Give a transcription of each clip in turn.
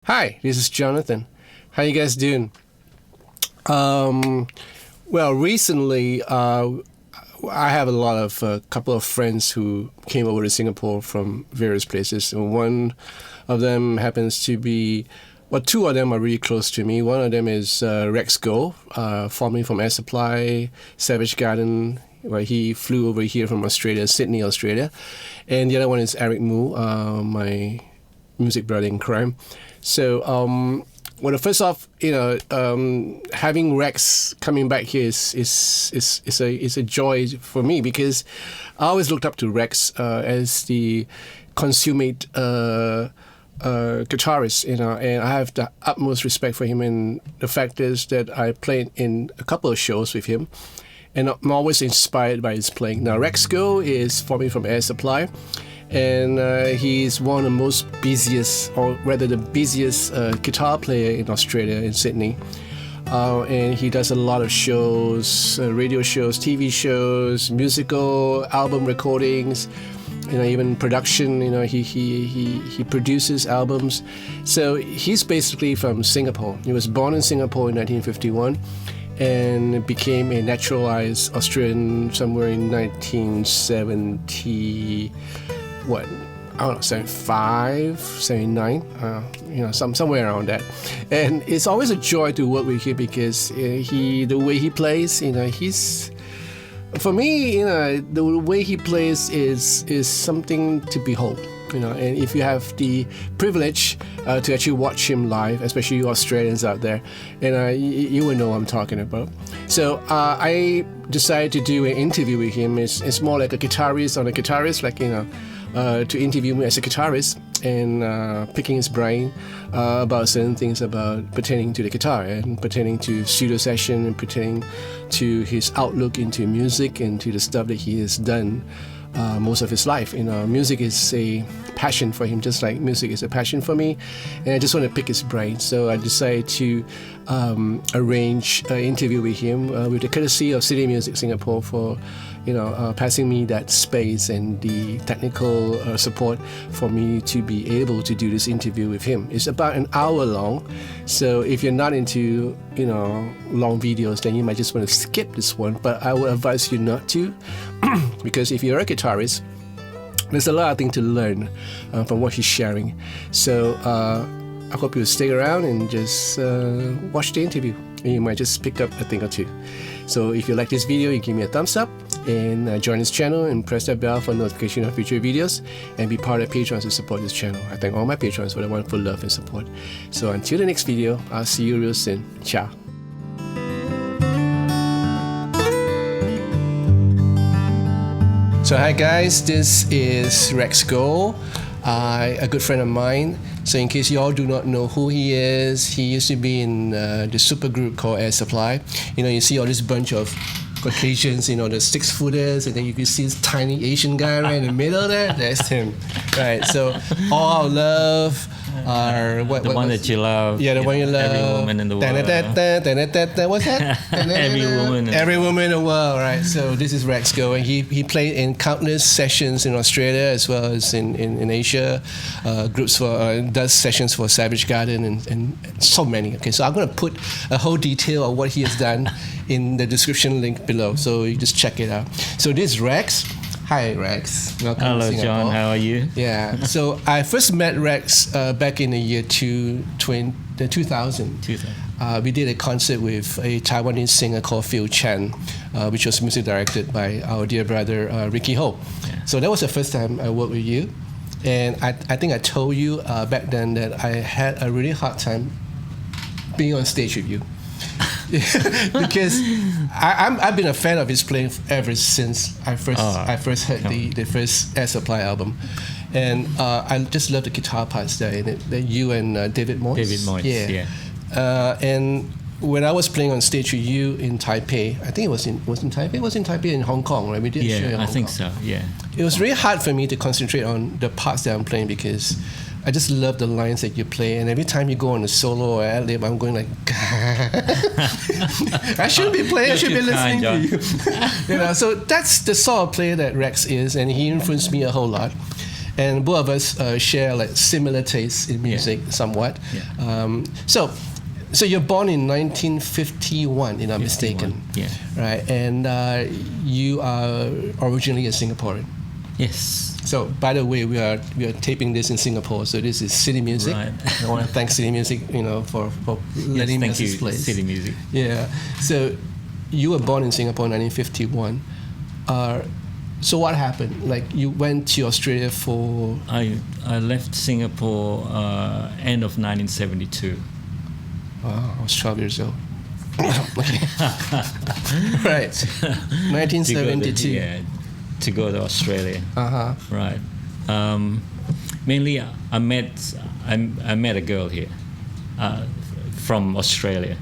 Hi, this is Jonathan. How you guys doing? Well, recently, I have a couple of friends who came over to Singapore from various places. And one of them happens to be, well, two of them are really close to me. One of them is Rex Goh, formerly from Air Supply, Savage Garden, where he flew over here from Australia, Sydney, Australia. And the other one is Eric Moo, my music brother in crime. So, well, first off, having Rex coming back here is a joy for me, because I always looked up to Rex as the consummate guitarist, and I have the utmost respect for him. And the fact is that I played in a couple of shows with him, and I'm always inspired by his playing. Now, Rex Goh is formerly from Air Supply, and he's one of the most busiest, or rather the busiest guitar player in Australia, in Sydney. And he does a lot of shows, radio shows, TV shows, musical album recordings, even production. He produces albums. So he's basically from Singapore. He was born in Singapore in 1951 and became a naturalized Australian somewhere in 1970. I don't know, 75, 79, somewhere around that. And it's always a joy to work with him, because the way he plays, for me, the way he plays is something to behold. And if you have the privilege to actually watch him live, especially you Australians out there, you will know what I'm talking about. So I decided to do an interview with him. It's more like a guitarist on a guitarist, to interview me as a guitarist and picking his brain about certain things about pertaining to the guitar and pertaining to studio session and pertaining to his outlook into music and to the stuff that he has done most of his life. Music is a passion for him, just like music is a passion for me, and I just want to pick his brain. So I decided to arrange an interview with him with the courtesy of City Music Singapore for passing me that space and the technical support for me to be able to do this interview with him. It's about an hour long, so if you're not into long videos, then you might just want to skip this one, but I would advise you not to, because if you're a guitarist, there's a lot of things to learn from what he's sharing. So I hope you'll stay around and just watch the interview, and you might just pick up a thing or two. So if you like this video, you give me a thumbs up, and join this channel and press that bell for notification of future videos, and be part of Patrons to support this channel. I thank all my patrons for the wonderful love and support. So until the next video, I'll see you real soon. Ciao. So hi guys, this is Rex Goh, a good friend of mine. So in case you all do not know who he is, he used to be in the super group called Air Supply. You see all this bunch of Caucasians, the 6-footers, and then you can see this tiny Asian guy right in the middle there. That's him, right? So all our love, the one that you love. Yeah, the one you love. Every woman in the world. What's that? Every woman in the world, right? So this is Rex Goh, and he played in countless sessions in Australia as well as in Asia. Groups does sessions for Savage Garden and so many. Okay, so I'm going to put a whole detail of what he has done in the description link below, so you just check it out. So this is Rex. Hi Rex. Welcome. Hello to John, how are you? Yeah, so I first met Rex back in the year 2000. We did a concert with a Taiwanese singer called Phil Chan, which was music directed by our dear brother Goh Tee Haut. Yeah. So that was the first time I worked with you, and I think I told you back then that I had a really hard time being on stage with you. Because I've been a fan of his playing ever since I first heard the first Air Supply album, and I just love the guitar parts there in it. That you and David Moyes. Yeah. And when I was playing on stage with you in Taipei, I think it was in Taipei. It was in Taipei, in Hong Kong, right? We did a show in Hong Kong. think so. Yeah. It was really hard for me to concentrate on the parts that I'm playing, because I just love the lines that you play, and every time you go on a solo or ad-lib, I'm going like, I shouldn't be playing, I should be listening to you. So that's the sort of player that Rex is, and he influenced me a whole lot. and both of us share like similar tastes in music somewhat. Yeah. So you're born in 1951, if I'm mistaken. Yeah. Right, and you are originally a Singaporean. Yes. So, by the way, we are taping this in Singapore. So this is City Music. Right. I want to thank City Music, for letting us this place. City Music. Yeah. So, you were born in Singapore in 1951. So what happened? Like you went to Australia for? I left Singapore end of 1972. Wow, I was 12 years old. Right. 1972. To go to Australia. Right. Mainly, I met a girl here from Australia.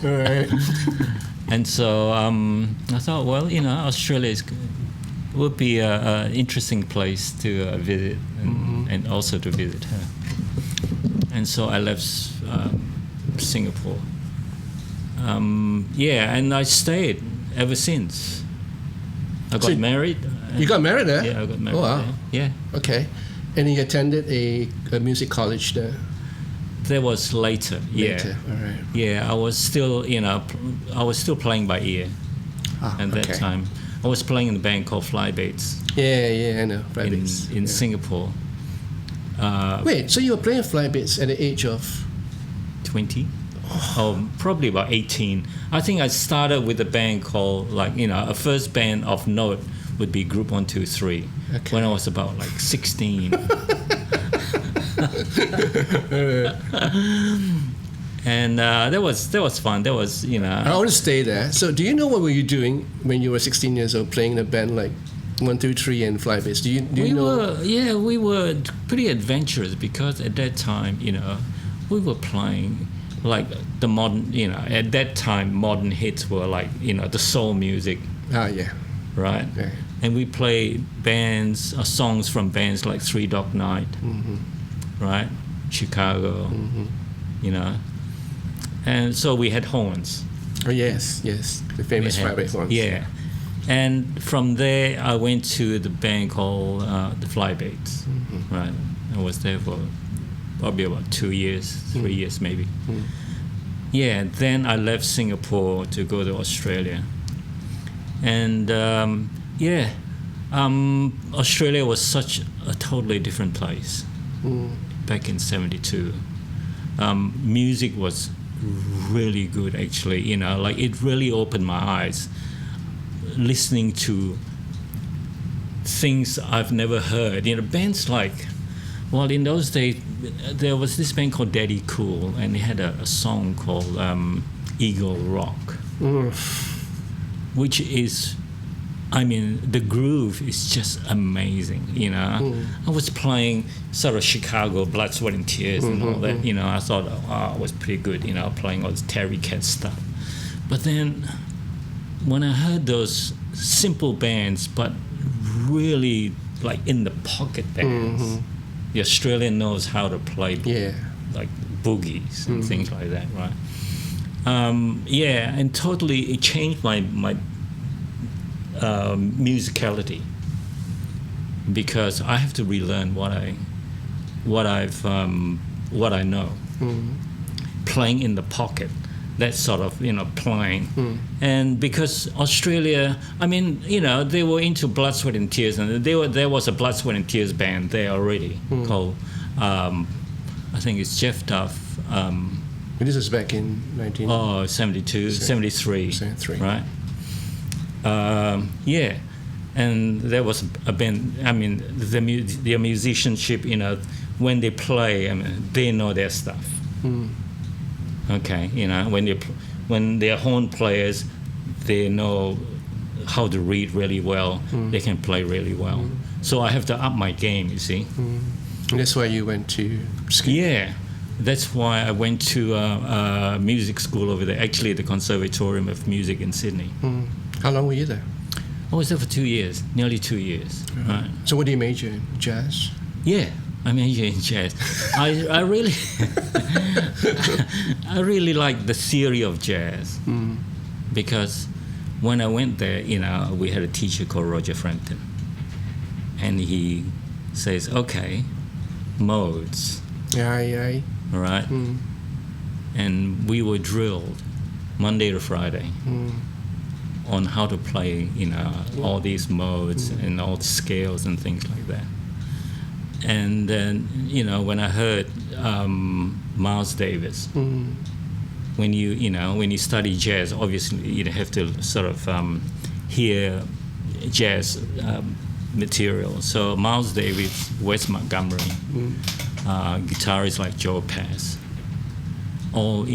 Right. And so I thought, well, Australia would be an interesting place to visit and also to visit her. And so I left Singapore. And I stayed ever since. I got married. You got married there? Yeah, I got married. Oh, wow. There. Yeah. Okay. And you attended a music college there? That was later. Later, all right. Yeah, I was still, I was still playing by ear at that time. I was playing in a band called Flybaits. Yeah, I know. Flybaits. In Singapore. Wait, so you were playing Flybaits at the age of? 20? Oh, probably about 18. I think I started with a band called, a first band of note would be Group 123 when I was about 16. And that was fun. That was, I want to stay there. So do you know what were you doing when you were 16 years old playing in a band like 123 and Flybaits? Do you know? We were pretty adventurous because at that time, we were playing like the modern, at that time modern hits were like, the soul music. Yeah. Right. Yeah. And we played bands, songs from bands like Three Dog Night, right? Chicago, And so we had horns. Oh, yes. The famous Flybaits horns. Yeah. And from there, I went to the band called the Flybaits, right? I was there for probably about 2 years, 3 years maybe. Yeah, then I left Singapore to go to Australia. And Australia was such a totally different place back in 72. Music was really good, actually, it really opened my eyes listening to things I've never heard. Bands in those days, there was this band called Daddy Cool, and they had a song called Eagle Rock, which is, the groove is just amazing, I was playing sort of Chicago, Blood, Sweat and Tears and all that, I thought, it was pretty good, playing all this Terry Cat stuff. But then when I heard those simple bands, but really like in the pocket bands, the Australian knows how to play like boogies and things like that, right? And totally it changed my musicality, because I have to relearn what I know. Playing in the pocket, that sort of playing, and because Australia, they were into Blood, Sweat and Tears, and there was a Blood, Sweat and Tears band there already called I think it's Jeff Duff. This is back in 72, 73, right? And there was a band. Their musicianship, when they play, they know their stuff. Okay, when they're horn players, they know how to read really well. They can play really well. So I have to up my game, you see. And that's why you went to school. Yeah, that's why I went to music school over there. Actually, the Conservatorium of Music in Sydney. How long were you there? I was there for 2 years, nearly 2 years. Right. So what do you major in? Jazz? Yeah, I major in jazz. I really, I really like the theory of jazz, because when I went there, we had a teacher called Roger Frampton, and he says, okay, modes, Yeah. right? And we were drilled Monday to Friday on how to play, all these modes and all the scales and things like that. And then, when I heard Miles Davis, when you study jazz, obviously you have to sort of hear jazz material. So Miles Davis, Wes Montgomery, guitarists like Joe Pass, all,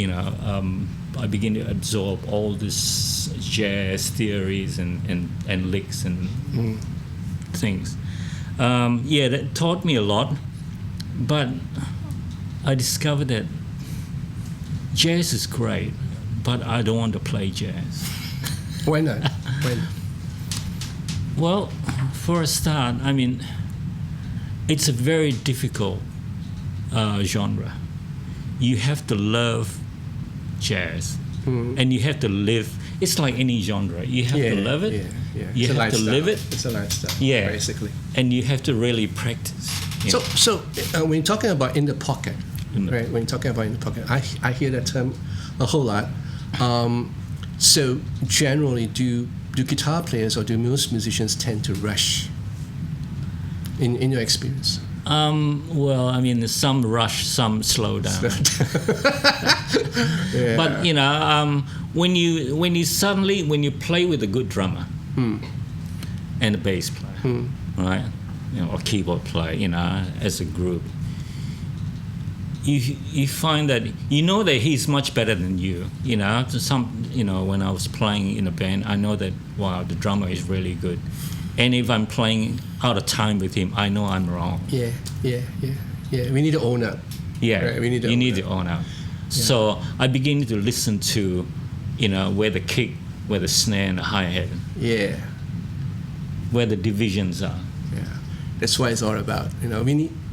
I begin to absorb all this jazz theories and licks and things. That taught me a lot, but I discovered that jazz is great, but I don't want to play jazz. Why not? Well, for a start, it's a very difficult genre. You have to love jazz, and you have to live. It's like any genre. You have to love it. Yeah. You have to live it. It's a lifestyle. Yeah, basically. And you have to really practice. So when you're talking about in the pocket, right? When you're talking about in the pocket, I hear that term a whole lot. So generally, do guitar players or do most musicians tend to rush? In your experience? Well, some rush, some slow down. Yeah. But when you play with a good drummer and a bass player, right, or keyboard player, as a group, you find that that he's much better than you. When I was playing in a band, I know that the drummer is really good. And if I'm playing out of time with him, I know I'm wrong. Yeah. We need to own up. Yeah, right? You need to own up. Yeah. So I begin to listen to, where the kick, where the snare and the hi-hat. Yeah. Where the divisions are. Yeah. That's what it's all about.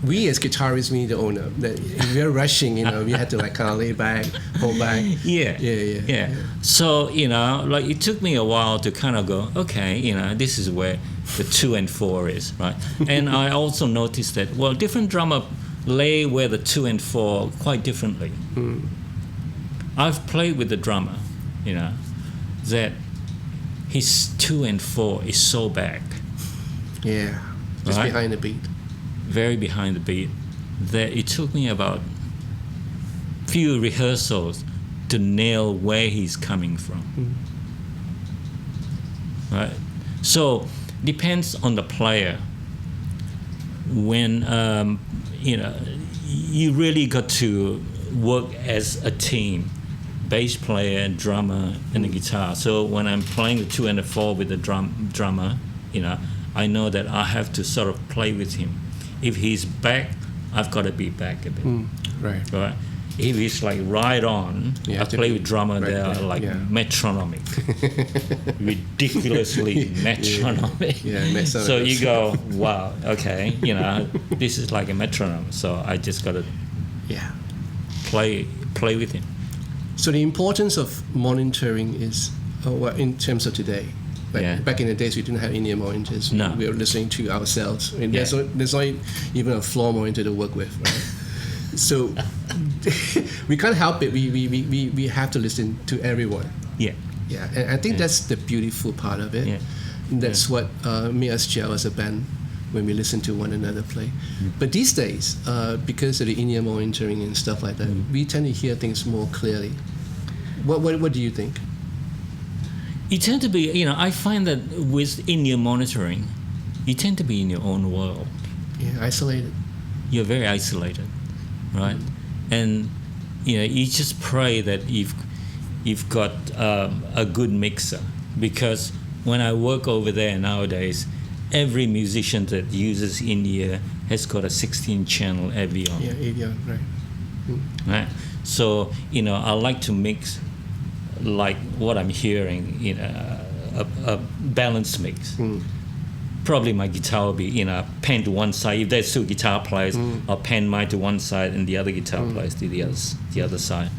We as guitarists, we need to own up. That if we're rushing, we have to kind of lay back, hold back. Yeah. So, it took me a while to kind of go, okay, this is where the 2 and 4 is, right? And I also noticed that, different drummer lay where the 2 and 4 quite differently. I've played with the drummer, that his 2 and 4 is so back. Yeah. Just right? Behind the beat. Very behind the beat, that it took me about few rehearsals to nail where he's coming from. Right? So depends on the player. When you really got to work as a team, bass player, drummer, and the guitar. So when I'm playing the 2 and the 4 with the drummer, I know that I have to sort of play with him. If he's back, I've got to be back a bit. Right. If he's like right on, I play with drummer, right, they are like metronomic. Ridiculously metronomic. Yeah, so you go, wow, okay, this is like a metronome. So I just got to play with him. So the importance of monitoring is, in terms of today, back in the days, we didn't have in-ear monitors. No. We were listening to ourselves. There's not even a floor monitor to work with, right? So we can't help it. We have to listen to everyone. Yeah. And I think that's the beautiful part of it. Yeah. That's what made us gel as a band when we listen to one another play. But these days, because of the in-ear monitoring and stuff like that, we tend to hear things more clearly. What do you think? You tend to be, I find that with in-ear monitoring, you tend to be in your own world. Yeah, isolated. You're very isolated, right? And, you just pray that you've got a good mixer. Because when I work over there nowadays, every musician that uses in-ear has got a 16-channel Avion. Yeah, Avion, right. Right? So, I like to mix like what I'm hearing, a balanced mix. Probably my guitar will be, pan to one side. If there's 2 guitar players, I'll pan mine to one side and the other guitar players to the other side.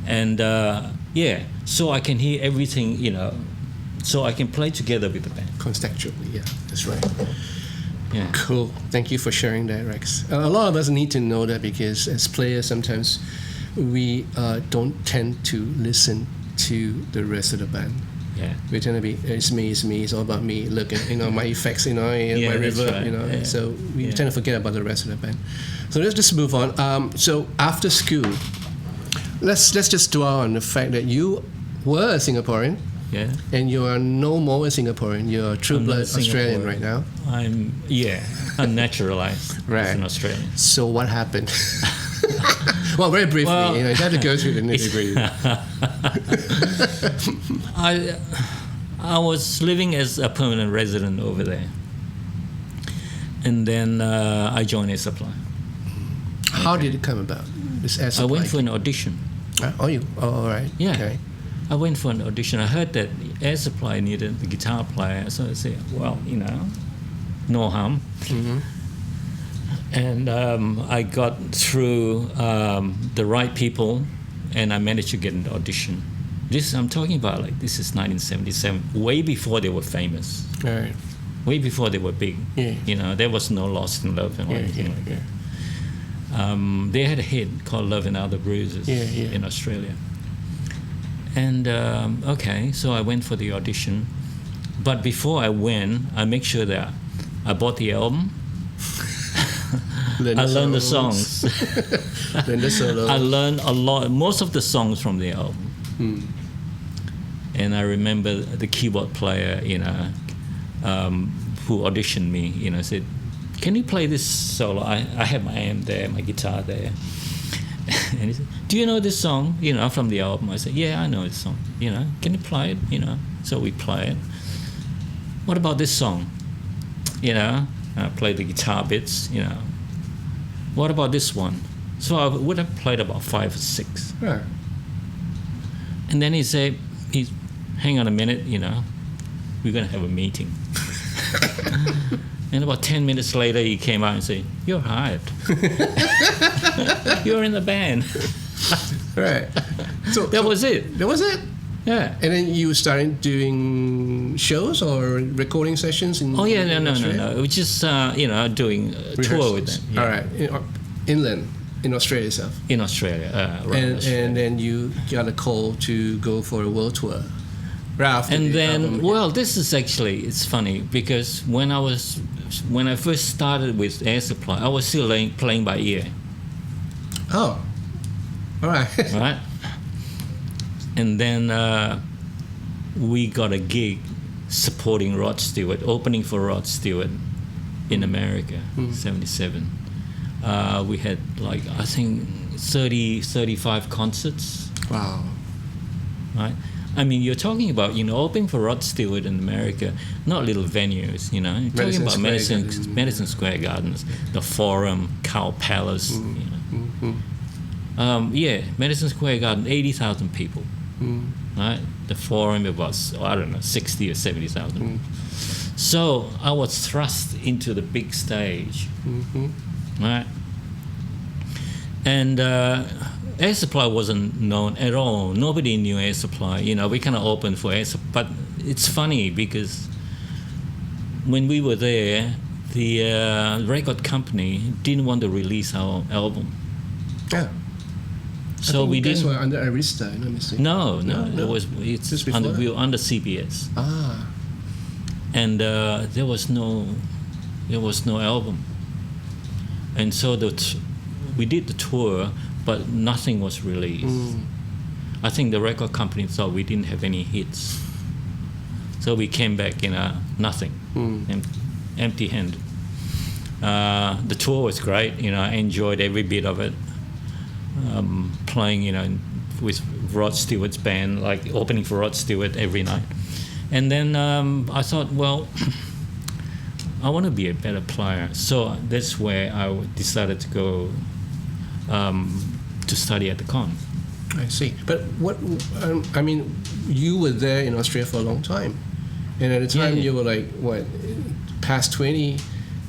And so I can hear everything, so I can play together with the band. Contextually, yeah, that's right. Yeah. Cool. Thank you for sharing that, Rex. A lot of us need to know that because as players, sometimes we don't tend to listen to the rest of the band. Yeah. We tend to be, it's me, it's all about me. Look at, my effects, my that's reverb, right. Yeah. So we tend to forget about the rest of the band. So let's just move on. So after school, let's just dwell on the fact that you were a Singaporean. Yeah. And you are no more a Singaporean. You're a true-blood Australian right now. I'm naturalized Right. as an Australian. So what happened? Well, very briefly, you have to go through the nitty-gritty. I was living as a permanent resident over there, and then I joined Air Supply. How did it come about? This Air Supply? I went for an audition. All right. Yeah. Okay. I went for an audition. I heard that Air Supply needed a guitar player, so I said, well, no harm. Mm-hmm. And I got through the right people, and I managed to get an audition. I'm talking about this is 1977, way before they were famous, All right. way before they were big. Yeah. There was no Lost in Love and anything like that. They had a hit called Love and Other Bruises in Australia. And so I went for the audition, but before I went, I make sure that I bought the album. I learned the songs. Learn the solos. I learned a lot, most of the songs from the album. And I remember the keyboard player, who auditioned me, said, "Can you play this solo? I have my amp there, my guitar there." And he said, "Do you know this song, from the album?" I said, "Yeah, I know this song. Can you play it?" So we play it. "What about this song?" I played the guitar bits. "What about this one?" So I would have played about 5 or 6. Right. And then he said, "Hang on a minute, we're going to have a meeting." And about 10 minutes later, he came out and said, "You're hired. You're in the band." Right. So That was it. That was it. Yeah. And then you started doing shows or recording sessions in No. Australia? We just, doing a tour with them. All right. Inland, in Australia itself. In Australia. Australia. And then you got a call to go for a world tour. Right after And the then, album. this is actually, it's funny because when I first started with Air Supply, I was still playing by ear. Oh, all right. Right? And then we got a gig supporting Rod Stewart, opening for Rod Stewart in America, 77. We had I think 35 concerts. Wow. Right? I mean, you're talking about, opening for Rod Stewart in America, not little venues, You're talking about Madison Square Gardens, the Forum, Cow Palace, Madison Square Garden, 80,000 people, right? The Forum, about, 60 or 70,000. So I was thrust into the big stage, right? And Air Supply wasn't known at all. Nobody knew Air Supply. We kind of opened for Air Supply. But it's funny because when we were there, the record company didn't want to release our album. Yeah. So we didn't. Were under Arista, let me see. No. It's just we were under CBS. Ah. And there was no album. And so we did the tour, but nothing was released. I think the record company thought we didn't have any hits. So we came back, nothing, empty-handed. The tour was great, I enjoyed every bit of it. Playing, with Rod Stewart's band, opening for Rod Stewart every night. And then I thought, well, I want to be a better player. So that's where I decided to go to study at the con. I see. But you were there in Australia for a long time. And at the time you were past 20?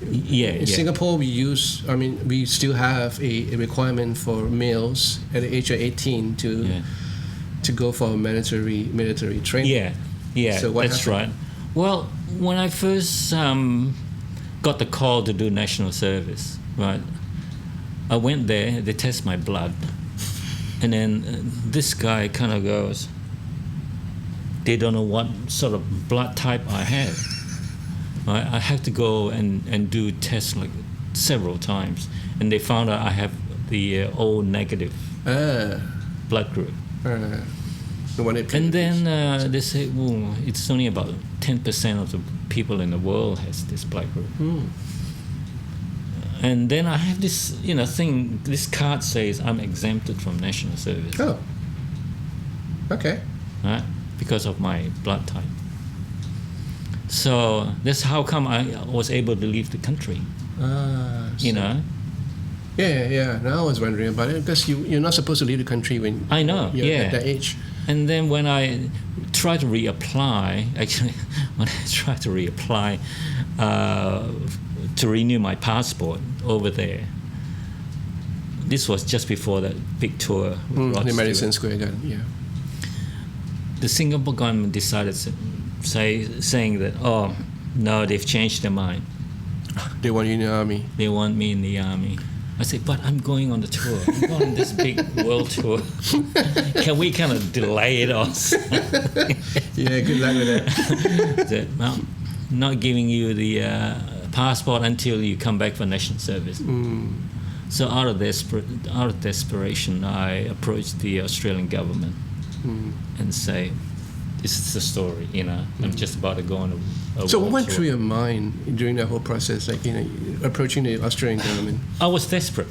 In Singapore, we still have a requirement for males at the age of 18 to go for military training. Yeah, So what that's happened? right. Well, when I first got the call to do national service, right? I went there, they test my blood, and then this guy kind of goes, they don't know what sort of blood type I have. Right? I have to go and do tests like several times, and they found out I have the O negative blood group. And then they say, well, it's only about 10% of the people in the world has this blood group. And then I have this, thing. This card says I'm exempted from national service. Oh. Okay. Right? Because of my blood type. So that's how come I was able to leave the country. Yeah. Now I was wondering about it because you're not supposed to leave the country when you're at that age. And then when I tried to reapply, to renew my passport over there, this was just before that big tour. The Madison Square Garden, yeah. The Singapore government decided saying that, oh, no, they've changed their mind. They want you in the army. They want me in the army. I said, but I'm going on the tour. I'm going on this big world tour. Can we kind of delay it or something? Yeah, good luck with that. Said, well, not giving you the passport until you come back for national service. So out of desperation, I approached the Australian government and say, this is the story, I'm just about to go on a So what went through your mind during that whole process, like, approaching the Australian government? I was desperate.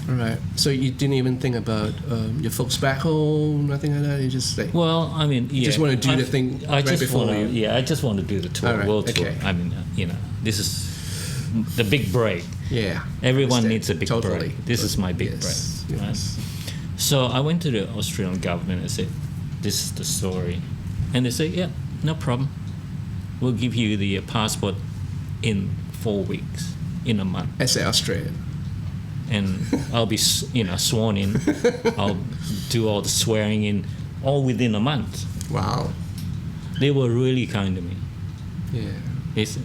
All right. So you didn't even think about your folks back home, nothing like that? You just like... Well, I mean, You just want to do the thing right before you... Yeah, I just want to do the tour, world tour. I mean, this is the big break. Yeah. Everyone needs a big totally. break. This is my big break. Right? So I went to the Australian government and said, this is the story. And they say, yeah, no problem. We'll give you the passport in 4 weeks, in a month. As an Australian. And I'll be, sworn in. I'll do all the swearing in, all within a month. Wow. They were really kind to me. Yeah. It's,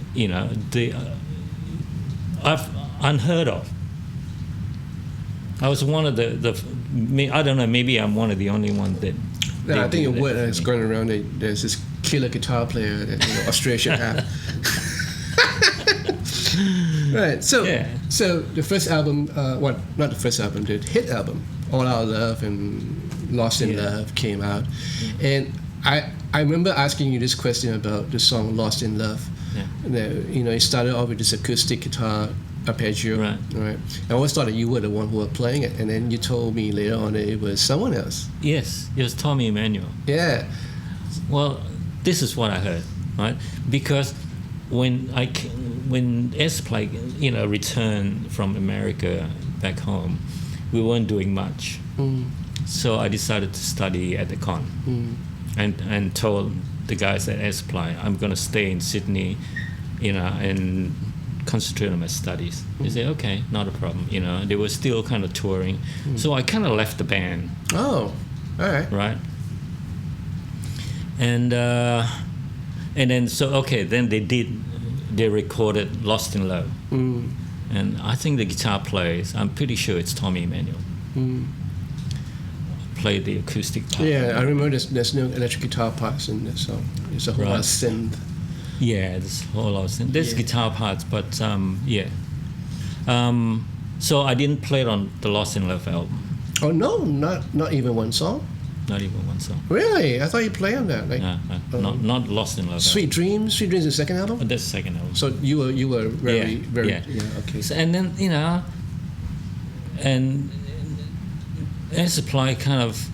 I've unheard of. I was one of I don't know, maybe I'm one of the only ones that... No, I think a word that's going around, there's this killer guitar player that Australia should have. Right, so the first album, not the first album, the hit album, All Our Love and Lost in Love came out. And I remember asking you this question about the song Lost in Love. Yeah. It started off with this acoustic guitar arpeggio, right? I always thought that you were the one who was playing it, and then you told me later on that it was someone else. Yes, it was Tommy Emmanuel. Yeah. Well, this is what I heard, right? Because when S-Play, returned from America back home, we weren't doing much. So I decided to study at the con, and told the guys at S-Play, I'm going to stay in Sydney, and concentrate on my studies. They say, okay, not a problem. They were still kind of touring. So I kind of left the band. Oh, all right. Right. And then, then they recorded Lost in Love. And I think the guitar players, I'm pretty sure it's Tommy Emmanuel. Played the acoustic part. Yeah, I remember there's no electric guitar parts in this song. It's a whole lot of synth. Yeah, there's a whole lot of synth. There's guitar parts, but so I didn't play it on the Lost in Love album. Oh no, not even one song? Not even one song. Really? I thought you played on that. Not Lost in Love. Sweet Dreams. Sweet Dreams is the second album? Oh, that's the second album. So you were very okay. So, and then and Air Supply kind of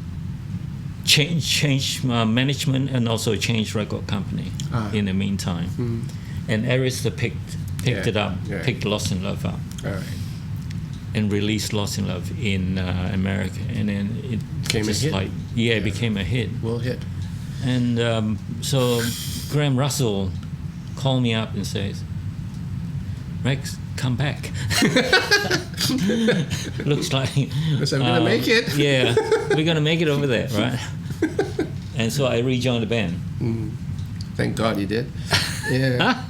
changed management and also changed record company in the meantime. And Arista picked it up, picked Lost in Love up. All right. And released Lost in Love in America, and then it became a hit. It became a hit. World hit. And so Graham Russell called me up and says, Rex, come back. Looks like I'm gonna make it. Yeah, we're gonna make it over there, right? And so I rejoined the band. Thank God you did. Yeah.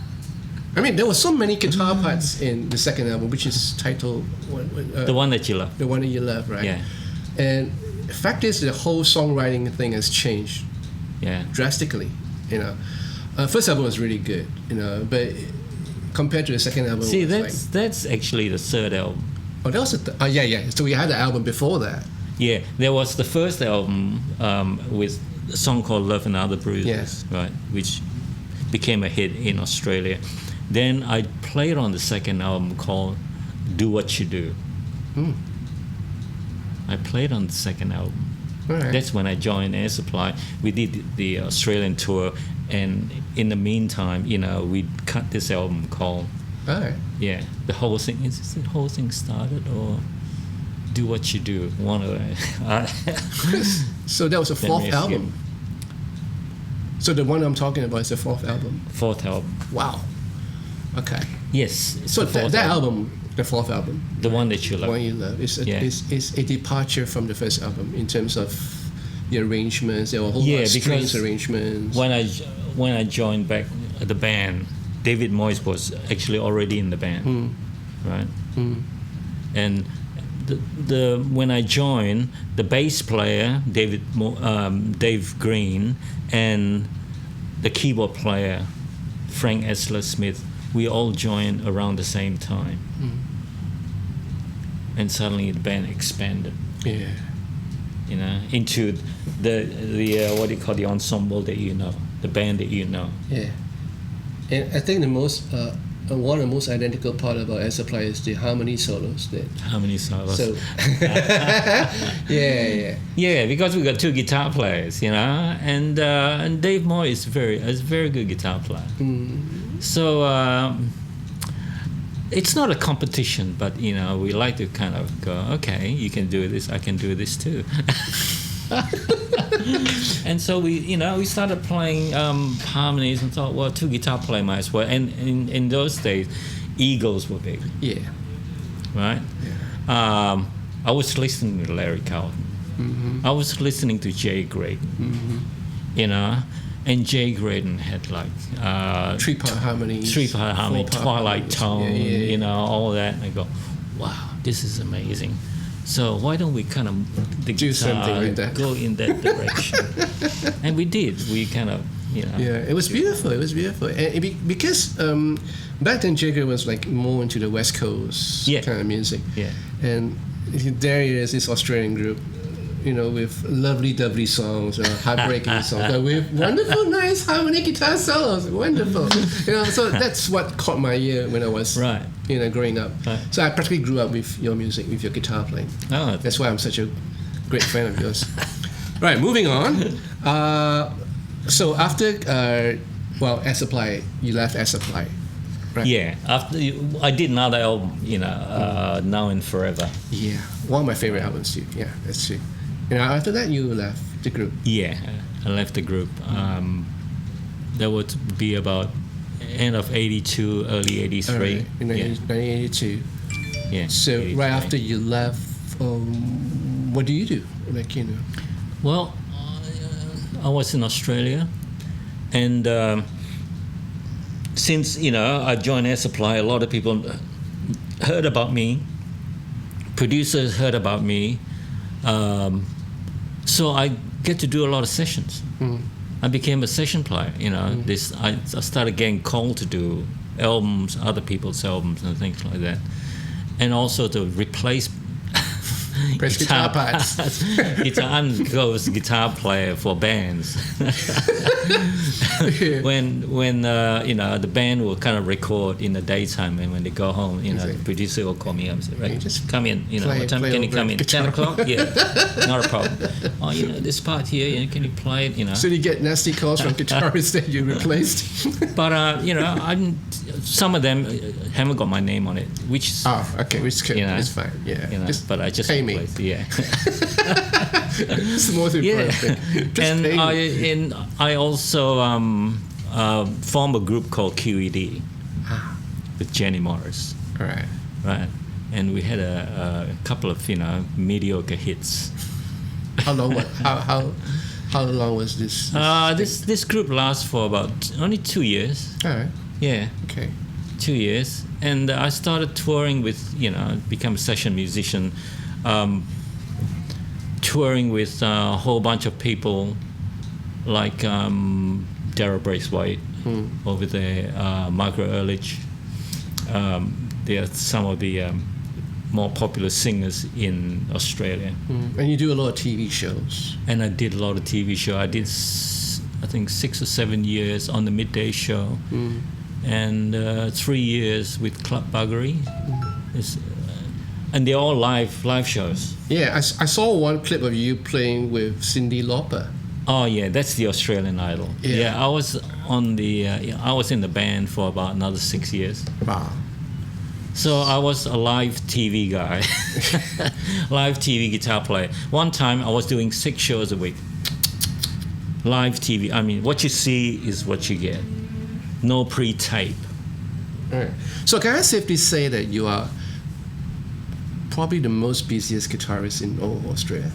I mean, there were so many guitar parts in the second album, which is titled The One That You Love. The One That You Love, right? Yeah. And the fact is, the whole songwriting thing has changed drastically. You know, first album was really good, you know, but compared to the second album, See, that's actually the third album. Oh, that was yeah. So we had the album before that. Yeah, there was the first album with a song called Love and Other Bruises, Yes. right, which became a hit in Australia. Then I played on the second album called Do What You Do. I played on the second album. All right. That's when I joined Air Supply. We did the Australian tour, and in the meantime, you know, we cut this album called All right. the whole thing. Is the whole thing started or Do What You Do? One of them. So that was a fourth album. So the one I'm talking about is the fourth album. Fourth album. Wow. Okay. Yes. it's So the fourth that album, the fourth album, The One That You The Love. One You Love, is a departure from the first album in terms of the arrangements. There were a whole lot of strings arrangements. When I joined back the band, David Moyes was actually already in the band, right? And when I joined, the bass player Dave Green and the keyboard player Frank Esler Smith, we all joined around the same time, and suddenly the band expanded. Yeah. You know, into the what do you call the ensemble that you know, the band that you know. Yeah. And I think the most one of the most identical part about Air Supply is the harmony solos. Harmony solos. So yeah. Because we got two guitar players, you know, and Dave Moore is a very good guitar player. So it's not a competition, but you know, we like to kind of go, okay, you can do this, I can do this too. And so we started playing harmonies and thought, well, two guitar players might as well. And in those days, Eagles were big. Yeah. Right? Yeah. I was listening to Larry Carlton. I was listening to Jay Graydon. You know, and Jay Graydon had like three-part harmony, Twilight Tone, you know, all that. And I go, wow, this is amazing. So why don't we kind of do something like that? Go in that direction? And we did. We kind of, you know. Yeah, it was beautiful. It was beautiful, and because back then Jagger was like more into the West Coast kind of music. Yeah. And there he is, this Australian group, you know, with lovely songs, heartbreaking songs, but with wonderful, nice harmony guitar solos. Wonderful, you know. So that's what caught my ear when I was, you know, growing up. Right. So I practically grew up with your music, with your guitar playing. Oh, that's why I'm such a great fan of yours. Right, moving on. So after, Air Supply, you left Air Supply. Right. Yeah, after I did another album, you know, Now and Forever. Yeah, one of my favorite albums too. Yeah, that's true. You know, after that, you left the group. Yeah, I left the group. That would be about end of '82, early '83. Right. In 1982. Yeah. So 83. Right after you left, what do you do? Like, you know. Well, I was in Australia, and since, you know, I joined Air Supply, a lot of people heard about me. Producers heard about me. So I get to do a lot of sessions. I became a session player, you know. I started getting called to do albums, other people's albums and things like that. And also to replace guitar parts. I'm Goh's guitar player for bands. When you know, the band will kind of record in the daytime, and when they go home, you know, the producer will call me up and say, right, just come in, you know, what time can you come in? 10 o'clock? Yeah, not a problem. Oh, you know, this part here, you know, can you play it, you know? So you get nasty calls from guitarists that you replaced? But, you know, some of them haven't got my name on it, which is... Oh, okay, which is good. You know, it's fine, yeah. You know, but I just... Pay me. Yeah. It's the most important thing. And I also formed a group called QED with Jenny Morris. Right. And we had a couple of, you know, mediocre hits. How long? How long was this? This group lasts for about only 2 years. All right. Yeah. Okay. 2 years, and I started touring with, become a session musician, touring with a whole bunch of people like Darryl Braithwaite over there, Michael Ehrlich. They are some of the more popular singers in Australia. And you do a lot of TV shows. And I did a lot of TV shows. I did, I think, 6 or 7 years on the midday show, and 3 years with Club Buggery. And they're all live shows. Yeah, I saw one clip of you playing with Cyndi Lauper. Oh yeah, that's the Australian Idol. Yeah, I was on the. I was in the band for about another 6 years. Wow. So I was a live TV guy, live TV guitar player. One time I was doing 6 shows a week. Live TV. I mean, what you see is what you get. No pre-tape. All right. So can I safely say that you are probably the most busiest guitarist in all Australia?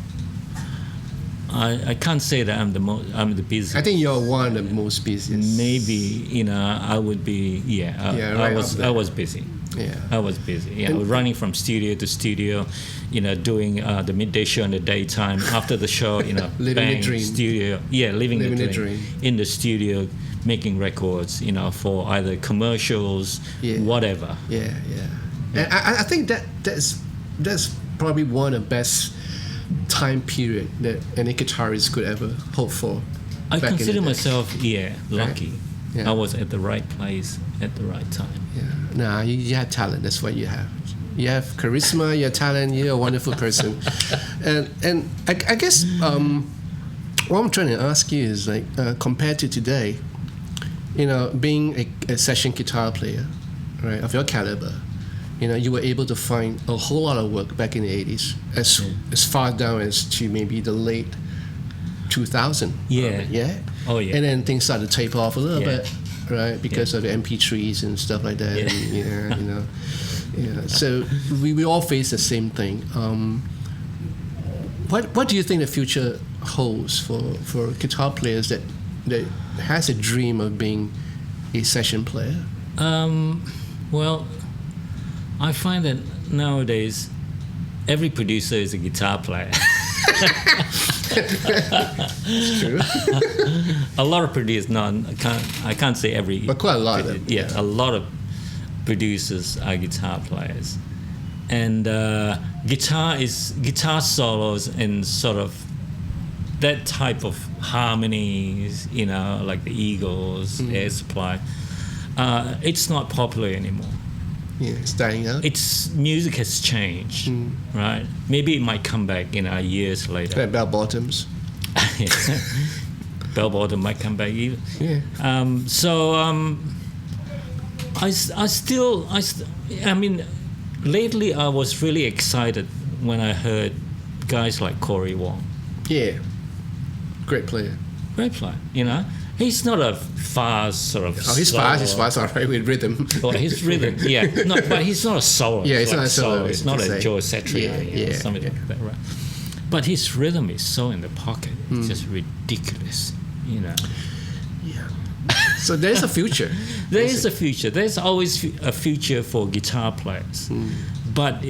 I can't say that I'm the busiest. I think you're one of the most busiest. Maybe, I would be, I was busy. Yeah. I was busy. Yeah, I was running from studio to studio, doing the midday show in the daytime. After the show, living bang, the dream. Studio. Yeah, living the dream. In the studio, making records, for either commercials, whatever. Yeah. And I think that's probably one of the best time period that any guitarist could ever hope for. I consider myself, lucky. Right? Yeah. I was at the right place at the right time. Yeah. Nah, you have talent. That's what you have. You have charisma. You have talent. You're a wonderful person. and I guess what I'm trying to ask you is like compared to today, being a session guitar player, right, of your caliber. You were able to find a whole lot of work back in the 80s, as far down as to maybe the late 2000. Yeah. Yeah? Oh, yeah. And then things started to taper off a little bit, right? Because of the MP3s and stuff like that. Yeah. And, So we all face the same thing. What do you think the future holds for guitar players that has a dream of being a session player? Well, I find that nowadays every producer is a guitar player. It's true. A lot of producers, I can't say every, but quite a lot of them. Yeah, a lot of producers are guitar players, and guitar solos and sort of that type of harmonies, like the Eagles, Air Supply. It's not popular anymore. Yeah, it's dying out. Music has changed, right? Maybe it might come back, years later. Like bell bottoms. Bell bottom might come back either. Yeah. I mean, lately I was really excited when I heard guys like Corey Wong. Yeah. Great player. He's not a fast sort of. Oh, he's fast, all right, with rhythm. Well, his rhythm, No, but he's not a solo. Yeah, it's not a solo. It's not a Joe Satriani or something like that, right? But his rhythm is so in the pocket. It's just ridiculous, Yeah. So there's a future. There is a future. There's always a future for guitar players. But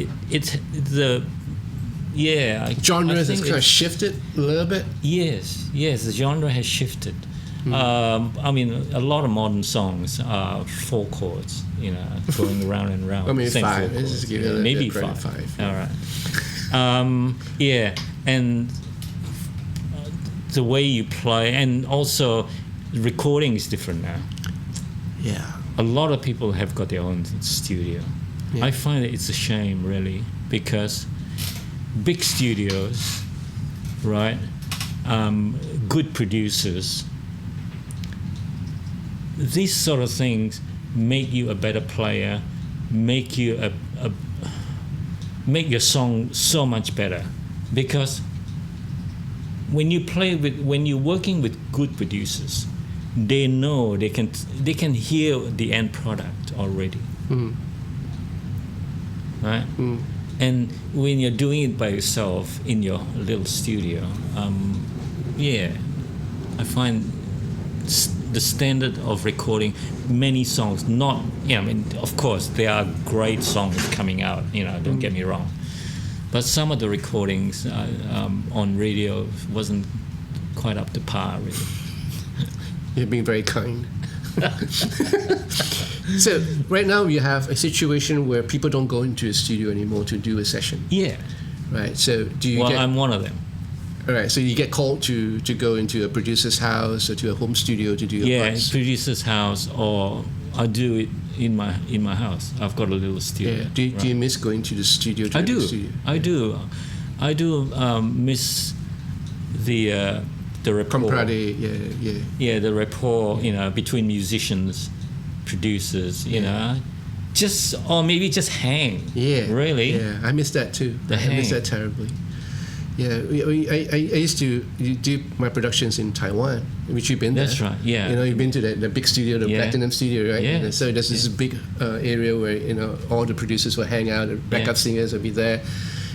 Genre has kind of shifted a little bit. Yes, the genre has shifted. I mean, a lot of modern songs are 4 chords, going round and round. I mean, same 5. 4 chords. Maybe five. 5. All right. And the way you play, and also recording is different now. Yeah. A lot of people have got their own studio. Yeah. I find that it's a shame, really, because big studios, right? Good producers. These sort of things make you a better player, make you make your song so much better, because when you're working with good producers, they know they can hear the end product already, right? And when you're doing it by yourself in your little studio, I find the standard of recording many songs. Not, I mean, of course, there are great songs coming out. Don't get me wrong, but some of the recordings on radio wasn't quite up to par, really. You're being very kind. So right now you have a situation where people don't go into a studio anymore to do a session. Yeah. Right. So do you? Well, I'm one of them. All right. So you get called to go into a producer's house or to a home studio to do your parts? Producer's house, or I do it in my house. I've got a little studio. Yeah. Do you miss going to the studio? I do. I do miss the rapport. The rapport, between musicians, producers, just, or maybe just hang. Yeah. Really. Yeah, I miss that too. I miss that terribly. Yeah, I used to do my productions in Taiwan, which you've been there. That's right. Yeah. You've been to the big studio, the Platinum Studio, right? Yeah. So there's this big area where all the producers will hang out, the backup singers will be there.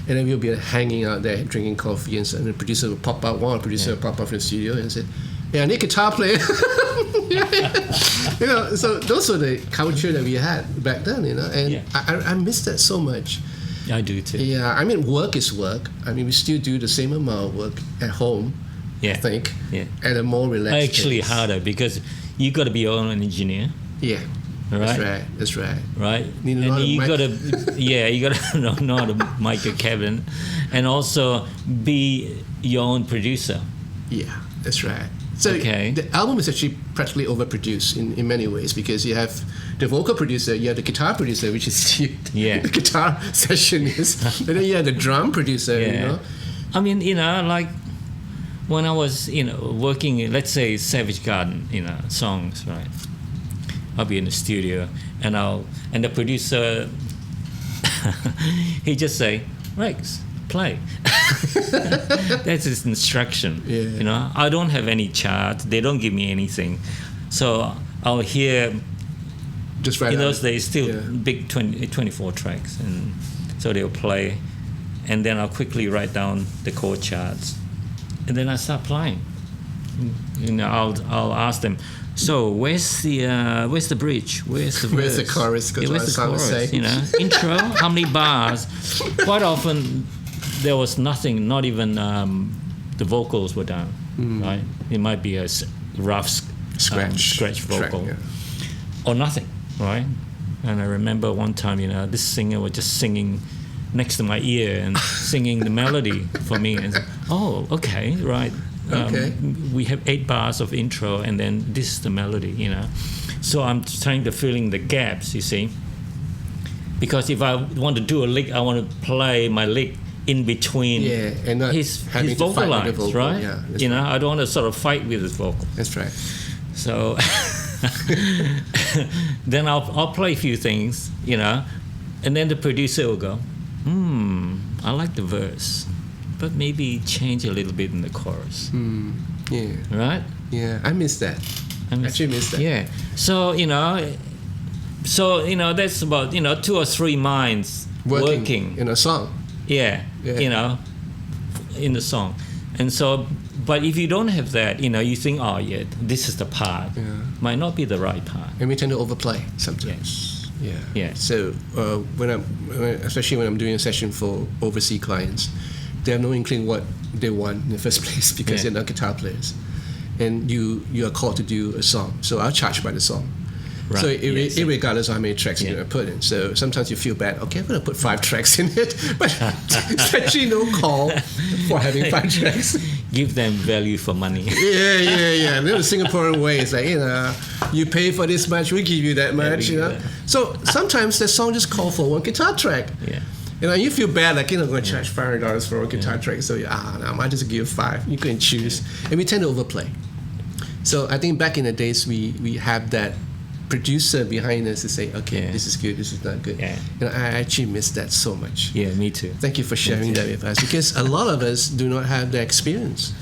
And then we'll be hanging out there drinking coffee, and the producer will pop out. One producer will pop out from the studio and say, "Yeah, I need a guitar player." So those were the culture that we had back then, and I miss that so much. I do too. Yeah, I mean, work is work. I mean, we still do the same amount of work at home, I think, at a more relaxed Actually pace. harder, because you got to be your own engineer. Yeah. Right? That's right. Right? And you got to know how to mic a cabin, and also be your own producer. Yeah, that's right. So the album is actually practically overproduced in many ways, because you have the vocal producer, you have the guitar producer, which is the guitar sessionist, and then you have the drum producer, I mean, like when I was, working in, let's say, Savage Garden, songs, right? I'll be in the studio, and the producer, he just say, "Rex, play." That's his instruction. Yeah. I don't have any chart. They don't give me anything, so I'll hear. Just right. In those days, still big 24 tracks, and so they'll play, and then I'll quickly write down the chord charts, and then I start playing. I'll ask them. So where's the bridge? Where's the verse? Where's the chorus? Where's the chorus? Intro. How many bars? Quite often there was nothing. Not even the vocals were done. Right? It might be a rough scratch vocal, or nothing. Right? And I remember one time, this singer was just singing next to my ear and singing the melody for me. And oh, okay, right. We have 8 bars of intro, and then this is the melody, So I'm trying to fill in the gaps, you see. Because if I want to do a lick, I want to play my lick in between and not his vocal lines, right? Yeah, I don't want to sort of fight with his vocal. That's right. So then I'll play a few things, and then the producer will go, I like the verse, but maybe change a little bit in the chorus. Yeah. Right? Yeah, I miss that. I actually miss that. Yeah. So, that's about, 2 or 3 minds working in a song. Yeah. In the song. And so, but if you don't have that, you think, oh, yeah, this is the part. Yeah. Might not be the right part. And we tend to overplay sometimes. Yeah. So especially when I'm doing a session for overseas clients, they have no inkling what they want in the first place, because they're not guitar players, and you are called to do a song. So I'll charge by the song. Right. So irregardless of how many tracks you're going to put in. So sometimes you feel bad. Okay, I'm going to put 5 tracks in it, but it's actually no call for having 5 tracks. Give them value for money. Yeah. The Singaporean way is like, you pay for this much, we give you that much, So sometimes the song just calls for 1 guitar track. Yeah. You feel bad, like, I'm going to charge $500 for a guitar track, so I might just give 5. You can choose. And we tend to overplay. So I think back in the days, we have that producer behind us to say, okay, this is good, this is not good. Yeah. I actually miss that so much. Yeah, me too. Thank you for sharing that with us, because a lot of us do not have the experience.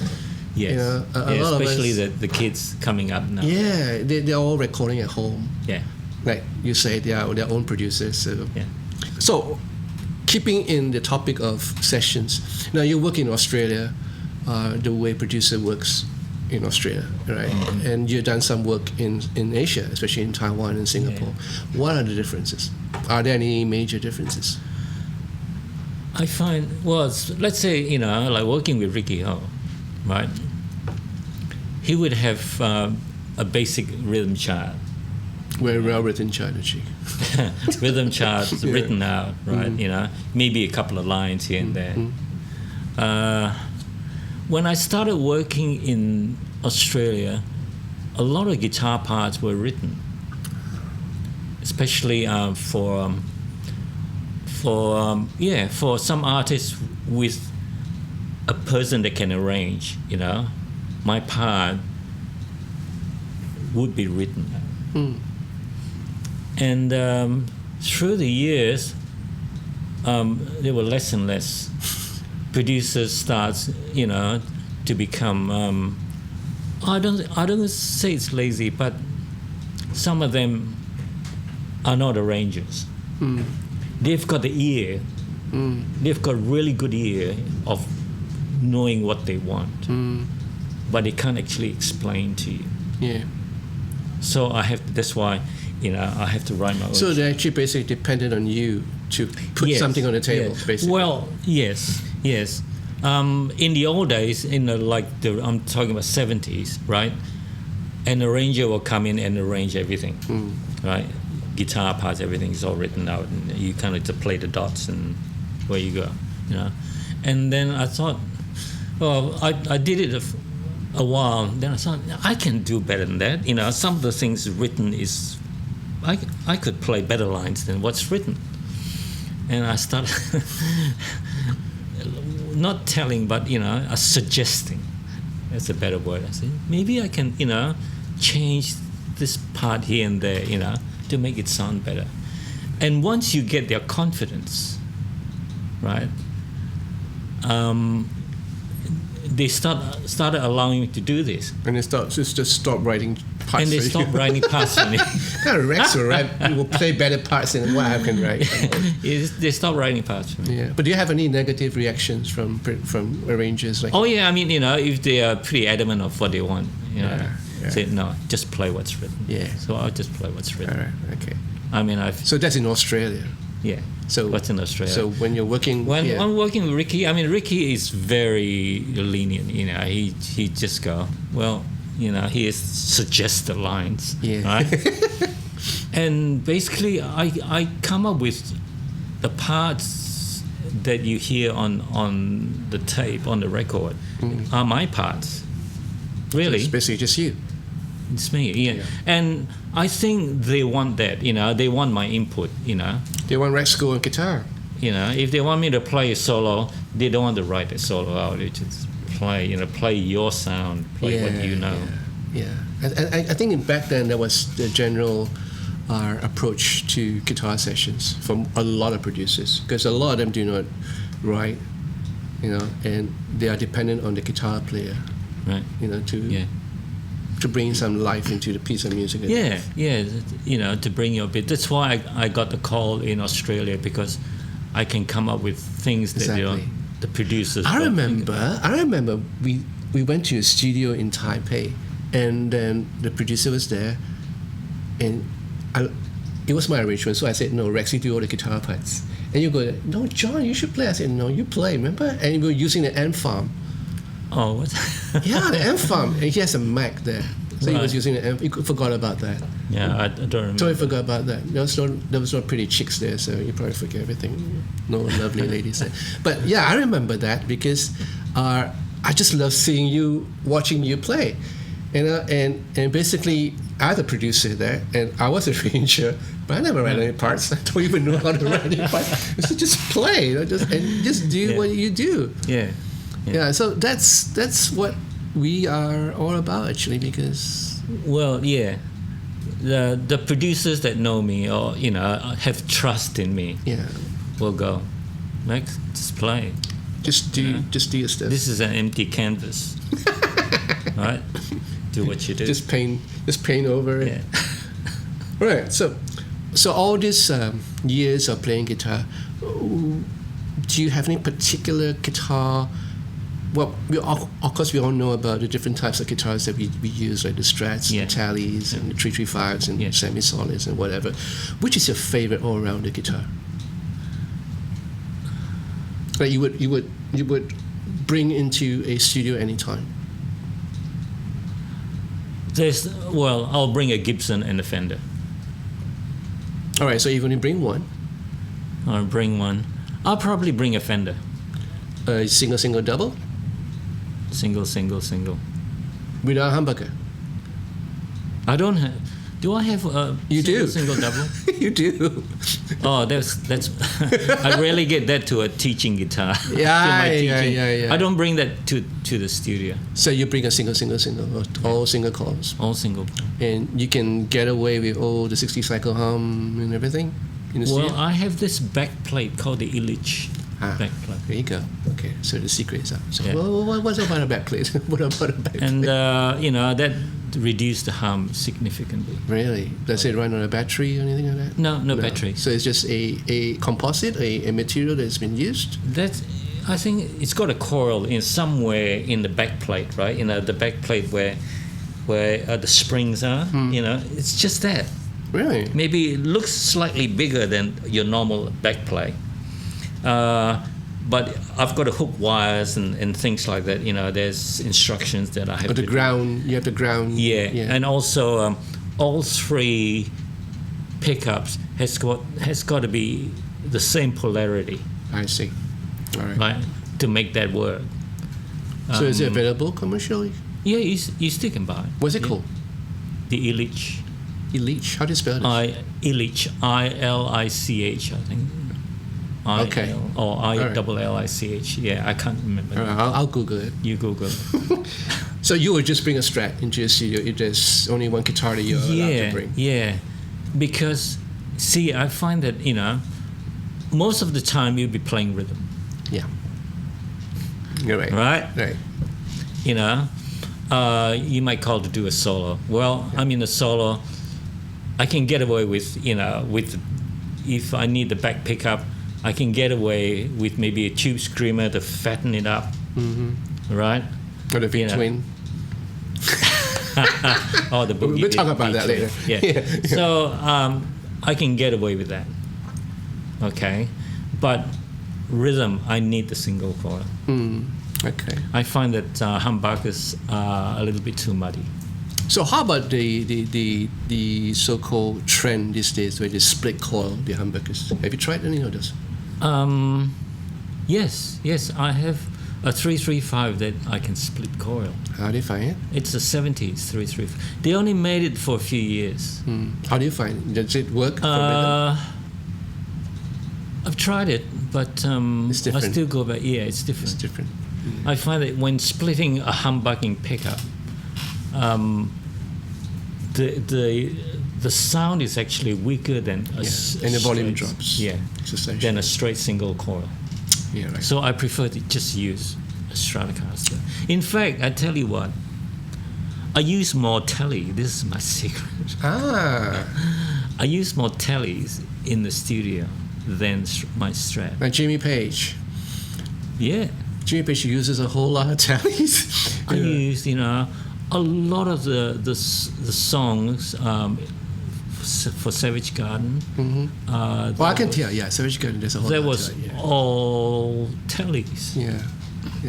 Yes. A lot especially of us, the kids coming up now. Yeah, they're all recording at home. Yeah. Like you say, they are their own producers. So keeping in the topic of sessions, now you work in Australia, the way producer works in Australia, right? And you've done some work in Asia, especially in Taiwan and Singapore. What are the differences? Are there any major differences? I find, let's say, like working with Ricky Ho, right? He would have a basic rhythm chart. Very well written chart, actually. Rhythm charts written out, right? Maybe a couple of lines here and there. When I started working in Australia, a lot of guitar parts were written, especially for some artists with a person that can arrange. My part would be written. And through the years, there were less and less. Producers start, to become. I don't say it's lazy, but some of them are not arrangers. They've got the ear. They've got really good ear of knowing what they want, but they can't actually explain to you. Yeah. So that's why, I have to write my own. So they're actually basically dependent on you to put something on the table, basically. Well, yes. In the old days, I'm talking about 70s, right? An arranger will come in and arrange everything, right? Guitar parts, everything is all written out, and you kind of just play the dots and where you go, And then I thought, I did it a while. Then I thought, I can do better than that. Some of the things written is, I could play better lines than what's written. And I started not telling, but suggesting. That's a better word. I said, maybe I can, change this part here and there, to make it sound better. And once you get their confidence, right? They started allowing me to do this. And they just stop writing parts. And they stopped writing parts for me. Kind of Rex will write. Will play better parts than what I can write. They stopped writing parts for me. Yeah. But do you have any negative reactions from arrangers? Oh yeah, I mean, if they are pretty adamant of what they want, say no, just play what's written. Yeah. So I'll just play what's written. All right. Okay. I mean, So that's in Australia. Yeah. So what's in Australia? So when you're working, I'm working with Ricky. I mean, Ricky is very lenient. He just go, he suggests the lines, right? And basically, I come up with the parts that you hear on the tape, on the record, are my parts. Really, it's basically just you. It's me, yeah. And I think they want that, they want my input, They want Rex Goh on guitar. If they want me to play a solo, they don't want to write a solo out. They just play your sound, play what you know. Yeah. I think back then that was the general approach to guitar sessions from a lot of producers, because a lot of them do not write, and they are dependent on the guitar player, right? To bring some life into the piece of music. To bring your bit. That's why I got the call in Australia, because I can come up with things that the producers. I remember we went to a studio in Taipei, and then the producer was there, and it was my arrangement. So I said, "No, Rex, you do all the guitar parts." And you go, "No, John, you should play." I said, "No, you play." Remember? And we were using the amp farm. Oh, what? Yeah, the amp farm. And he has a Mac there. So he was using the amp. He forgot about that. Yeah, I don't remember. Totally forgot about that. There was no pretty chicks there, so you probably forget everything. No lovely ladies there. But yeah, I remember that, because I just love watching you play. And basically, I was a producer there, and I was a arranger, but I never write any parts. I don't even know how to write any parts. So just play, just do what you do. Yeah, so that's what we are all about, actually, because... Well, yeah. The producers that know me or, have trust in me will go, Max, just play. Just do your stuff. This is an empty canvas. Right? Do what you do. Just paint over it. Yeah. Right, so all these years of playing guitar, do you have any particular guitar well, of course, we all know about the different types of guitars that we use, like the Strats, Yeah. the Tallies, and the 335s, and Yeah. semi-solids, and whatever. Which is your favorite all-rounder guitar? Like you would bring into a studio anytime. I'll bring a Gibson and a Fender. All right, so you're going to bring one, I'll bring one. I'll probably bring a Fender. single, double, Single. without humbucker. I don't have. Do I have a You do. single, double? You do. Oh, that's. I rarely get that to a teaching guitar. Yeah. I don't bring that to the studio. So you bring a single, or all single coils, All single. and you can get away with all the 60 cycle hum and everything in the Well, studio. I have this back plate called the Illich back plate. There you go. Okay, so the secret is out. So, Yeah. well, what's about a backplate? What about a backplate? And that reduced the hum significantly. Really? Does it run on a battery or anything like that? No battery. So it's just a composite, a material that's been used? I think it's got a coil in somewhere in the back plate, right? The back plate where the springs are. It's just that. Really? Maybe it looks slightly bigger than your normal back plate. But I've got to hook wires and things like that. There's instructions that I have But to the ground, you have to ground. Yeah. And also all three pickups has got to be the same polarity, I see. All right. right, to make that work. So is it available commercially? Yeah, you still can buy it. What's it called? The Illich. Illich. How do you spell this? Illich, ILICH, I think. Okay. Or right. ILLICH. Yeah, I can't remember. All right, I'll Google it. You Google it. So you would just bring a Strat into your studio if there's only one guitar that you're allowed to bring? Yeah. Because, see, I find that, most of the time you'll be playing rhythm. Yeah. You're right. Right? Right. You might call to do a solo. Well, I mean, a solo, I can get away with, if I need the back pickup, I can get away with maybe a tube screamer to fatten it up, right? Or the V twin. Oh, the boogie. We'll talk about that later. Yeah. So I can get away with that. Okay, but rhythm, I need the single coil. Okay. I find that humbuckers are a little bit too muddy. So how about the so-called trend these days where they split coil the humbuckers? Have you tried any of those? Yes, I have a 335 that I can split coil. How do you find it? It's a 70s 335. They only made it for a few years. How do you find it? Does it work for rhythm? I've tried it, but It's different. I still go back. Yeah, it's different. It's different. I find that when splitting a humbucking pickup, the sound is actually weaker than and the volume drops. Yeah, than a straight single coil. Yeah, right. So I prefer to just use a Stratocaster. In fact, I tell you what, I use more telly. This is my secret. I use more tellies in the studio than my Strat. Like Jimmy Page. Yeah. Jimmy Page uses a whole lot of tallies. I use, a lot of the songs for Savage Garden. Well, I can tell. Yeah, Savage Garden. There's a whole There lot. was all tellies. Yeah,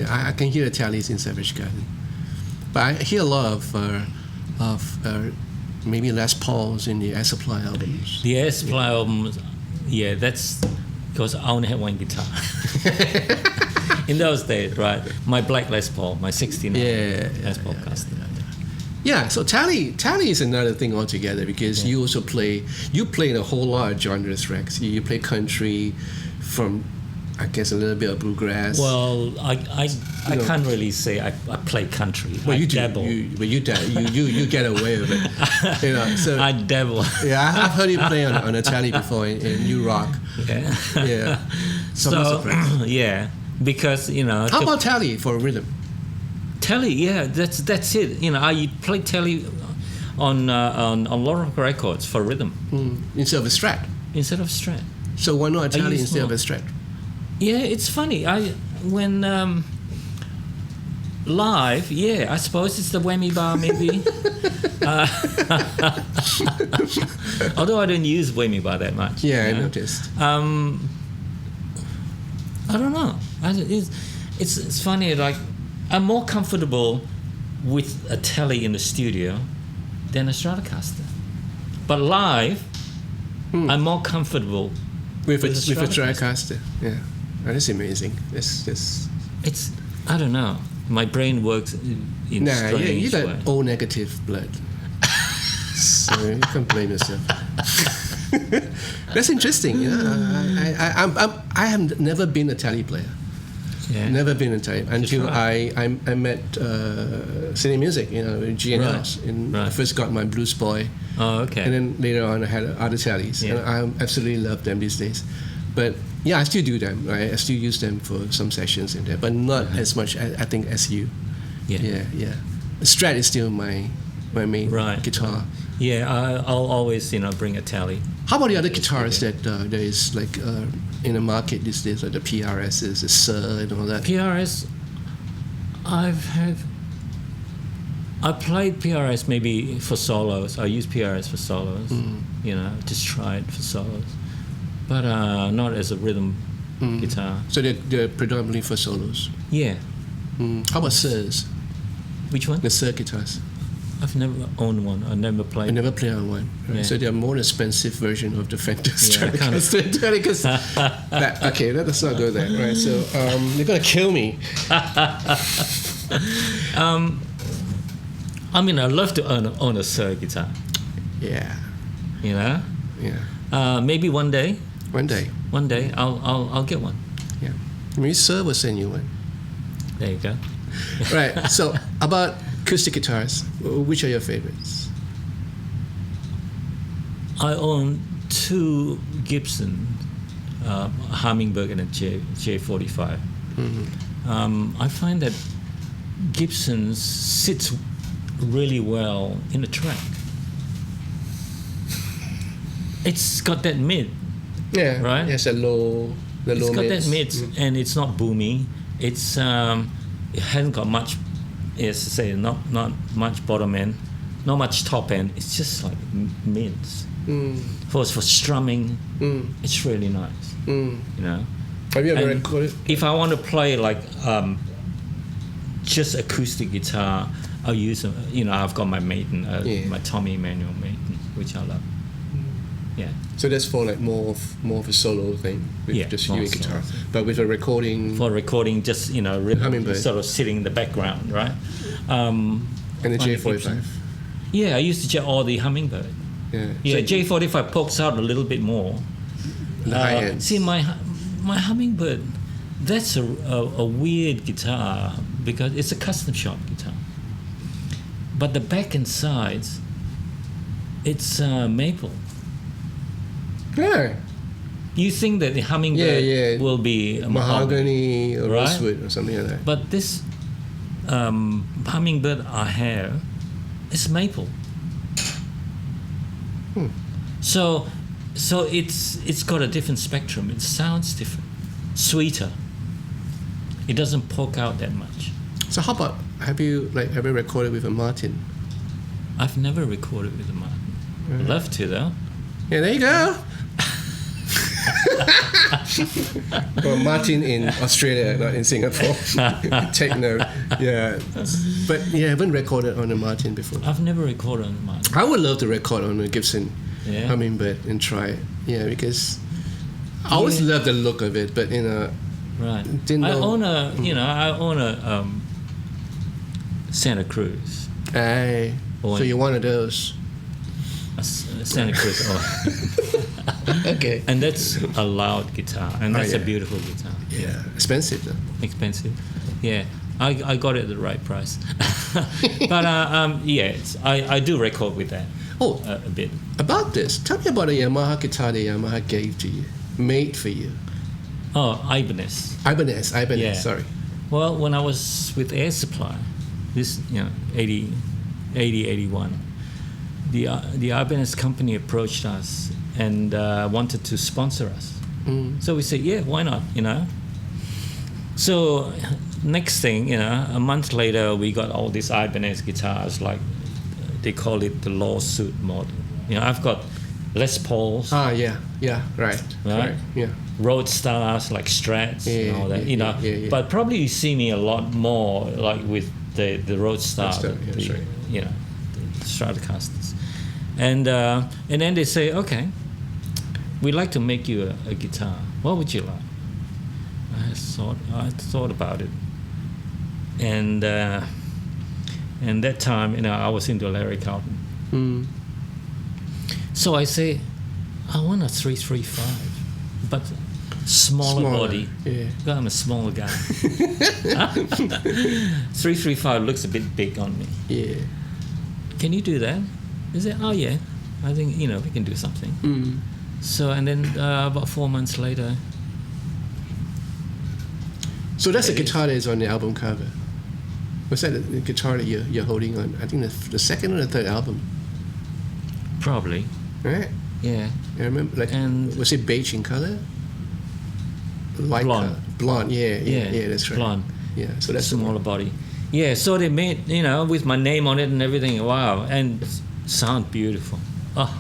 I can hear the tallies in Savage Garden, but I hear a lot of maybe Les Pauls in the Air Supply albums. The Air Supply albums, yeah, that's because I only had one guitar. In those days, right? My black Les Paul, my 69 Les Paul Custom. Yeah, so tally is another thing altogether because you also play in a whole lot of genres, Rex. You play country, from I guess a little bit of bluegrass. Well, I can't really say I play country. Well, you dabble. You get away with it. So I dabble. Yeah, I've heard you play on a tally before in New Rock. Yeah. Yeah. So yeah, because How about tally for rhythm? Telly, yeah, that's it. I play telly on a lot of records for rhythm Instead of a Strat. So why not a tally instead of a Strat? Yeah, it's funny. When Live, yeah, I suppose it's the whammy bar maybe. Although I don't use whammy bar that much. Yeah, you I know. noticed. I don't know. It's funny. Like I'm more comfortable with a telly in the studio than a Stratocaster, but live, I'm more comfortable With a Stratocaster. Stratocaster. Yeah, that's amazing. It's I don't know. My brain works in nah. strange You got way. O negative blood, so you can't blame yourself. That's interesting. Yeah, I have never been a telly player. Yeah. Never been a telly until right. I met Cine Music. GNLs. Right. And Right. I first got my Blues Boy. Oh, okay. And then later on, I had other tellies, Yeah. and I absolutely love them these days. But yeah, I still do them. Right, I still use them for some sessions in there, but not as much. I think as you. Yeah. Yeah. Strat is still my main Right. guitar. Yeah, I'll always bring a tally. How about the other guitars that there is like in the market these days, like the PRSs, the Sir, and all that? PRS, I played PRS maybe for solos. I use PRS for solos. Just try it for solos, but not as a rhythm guitar. So they're predominantly for solos. Yeah. How about Sirs? Which one? The Sir guitars. I've never owned one. I never played. I never played on one. Right? Yeah. So they're more expensive version of the Fender Yeah, kind of. Stratocaster. Okay, let's not go there. Right. So you're gonna kill me. I'd love to own a Sir guitar. Yeah. Yeah. Maybe one day. One day. One day I'll get one. Yeah. Maybe Sir will send you one. There you go. Right. So about acoustic guitars, which are your favorites? I own two Gibson, Hummingbird and a J45. I find that Gibson sits really well in a track. It's got that mid. Yeah. Right? Yes, the low It's got mids. that mid, and it's not boomy. It's it hasn't got much. Yes, to say not much bottom end, not much top end. It's just like mids. For strumming, it's really nice. Have you ever And recorded? if I want to play like just acoustic guitar, I'll use I've got my Maiden, my Tommy Emmanuel Maiden, which I love. Yeah. So that's for like more of a solo thing with just you more and guitar, solo. but with a recording. For recording, just rhythm, Hummingbird. sort of sitting in the background, right? And the J45. Yeah, I used to all the Hummingbird. Yeah. Yeah, So J45 pokes out a little bit more. the high ends. See, my Hummingbird, that's a weird guitar because it's a custom shop guitar. But the back and sides, it's maple. Yeah. You think that the Hummingbird Yeah. will be a Mahogany or right? rosewood or something like that. But this Hummingbird I have, it's maple. So it's got a different spectrum. It sounds different, sweeter. It doesn't poke out that much. So how about have you recorded with a Martin? I've never recorded with a Martin. Love to though. Yeah, there you go. Well, Martin in Australia, not in Singapore. Take note. Yeah, but you haven't recorded on a Martin before. I've never recorded on a Martin. I would love to record on a Gibson Yeah. Hummingbird and try it. Yeah, because I always love the look of it, but Right. Didn't I know. own a Santa Cruz. Aye. Oh, So yeah. you're one of those. A Santa Cruz. Okay. And that's a loud guitar, and that's a yeah. beautiful guitar. Yeah, expensive though. Expensive. Yeah. I got it at the right price. But I do record with that Oh, a bit. about this, tell me about a Yamaha guitar that Yamaha gave to you, made for you. Oh, Ibanez. Ibanez, Yeah. sorry. Well, when I was with Air Supply, this 80, 81, the Ibanez company approached us and wanted to sponsor us. So we said, yeah, why not? So next thing, you know, a month later, we got all these Ibanez guitars, like they call it the lawsuit model. You know, I've got Les Pauls. Yeah, right. Yeah. Roadstars like Strats and all that, you know. Yeah. But probably you see me a lot more like with the Roadstar, That's right. you know, the Stratocasters. And then they say, okay, we'd like to make you a guitar. What would you like? I thought about it, and that time, you know, I was into Larry Carlton. So I say, I want a 335, but smaller body. Yeah. Because I'm a smaller guy. 335 looks a bit big on me. Yeah. Can you do that? They say, oh yeah, I think, you know, we can do something. So, and then about 4 months later. So that's the guitar that is on the album cover. Was that the guitar that you're holding on? I think the second or the third album. Probably. Right? Yeah. I remember, like, And was it beige in color? Light blonde. color. Blonde, yeah, that's right. Blonde. Yeah, so that's Smaller body. Yeah, so they made, you know, with my name on it and everything. Wow, and sound beautiful. Oh,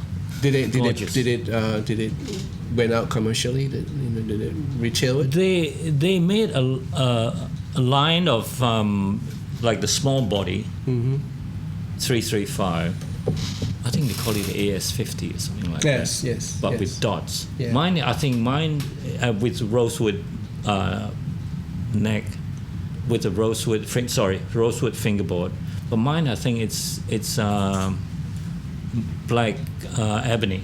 Did it went out commercially? Did it retail it? they made a line of like the small body, 335. I think they call it the AS50 or something like that. Yes. But with dots. Yeah. Mine with rosewood neck, with a rosewood fingerboard. But mine, I think it's black ebony,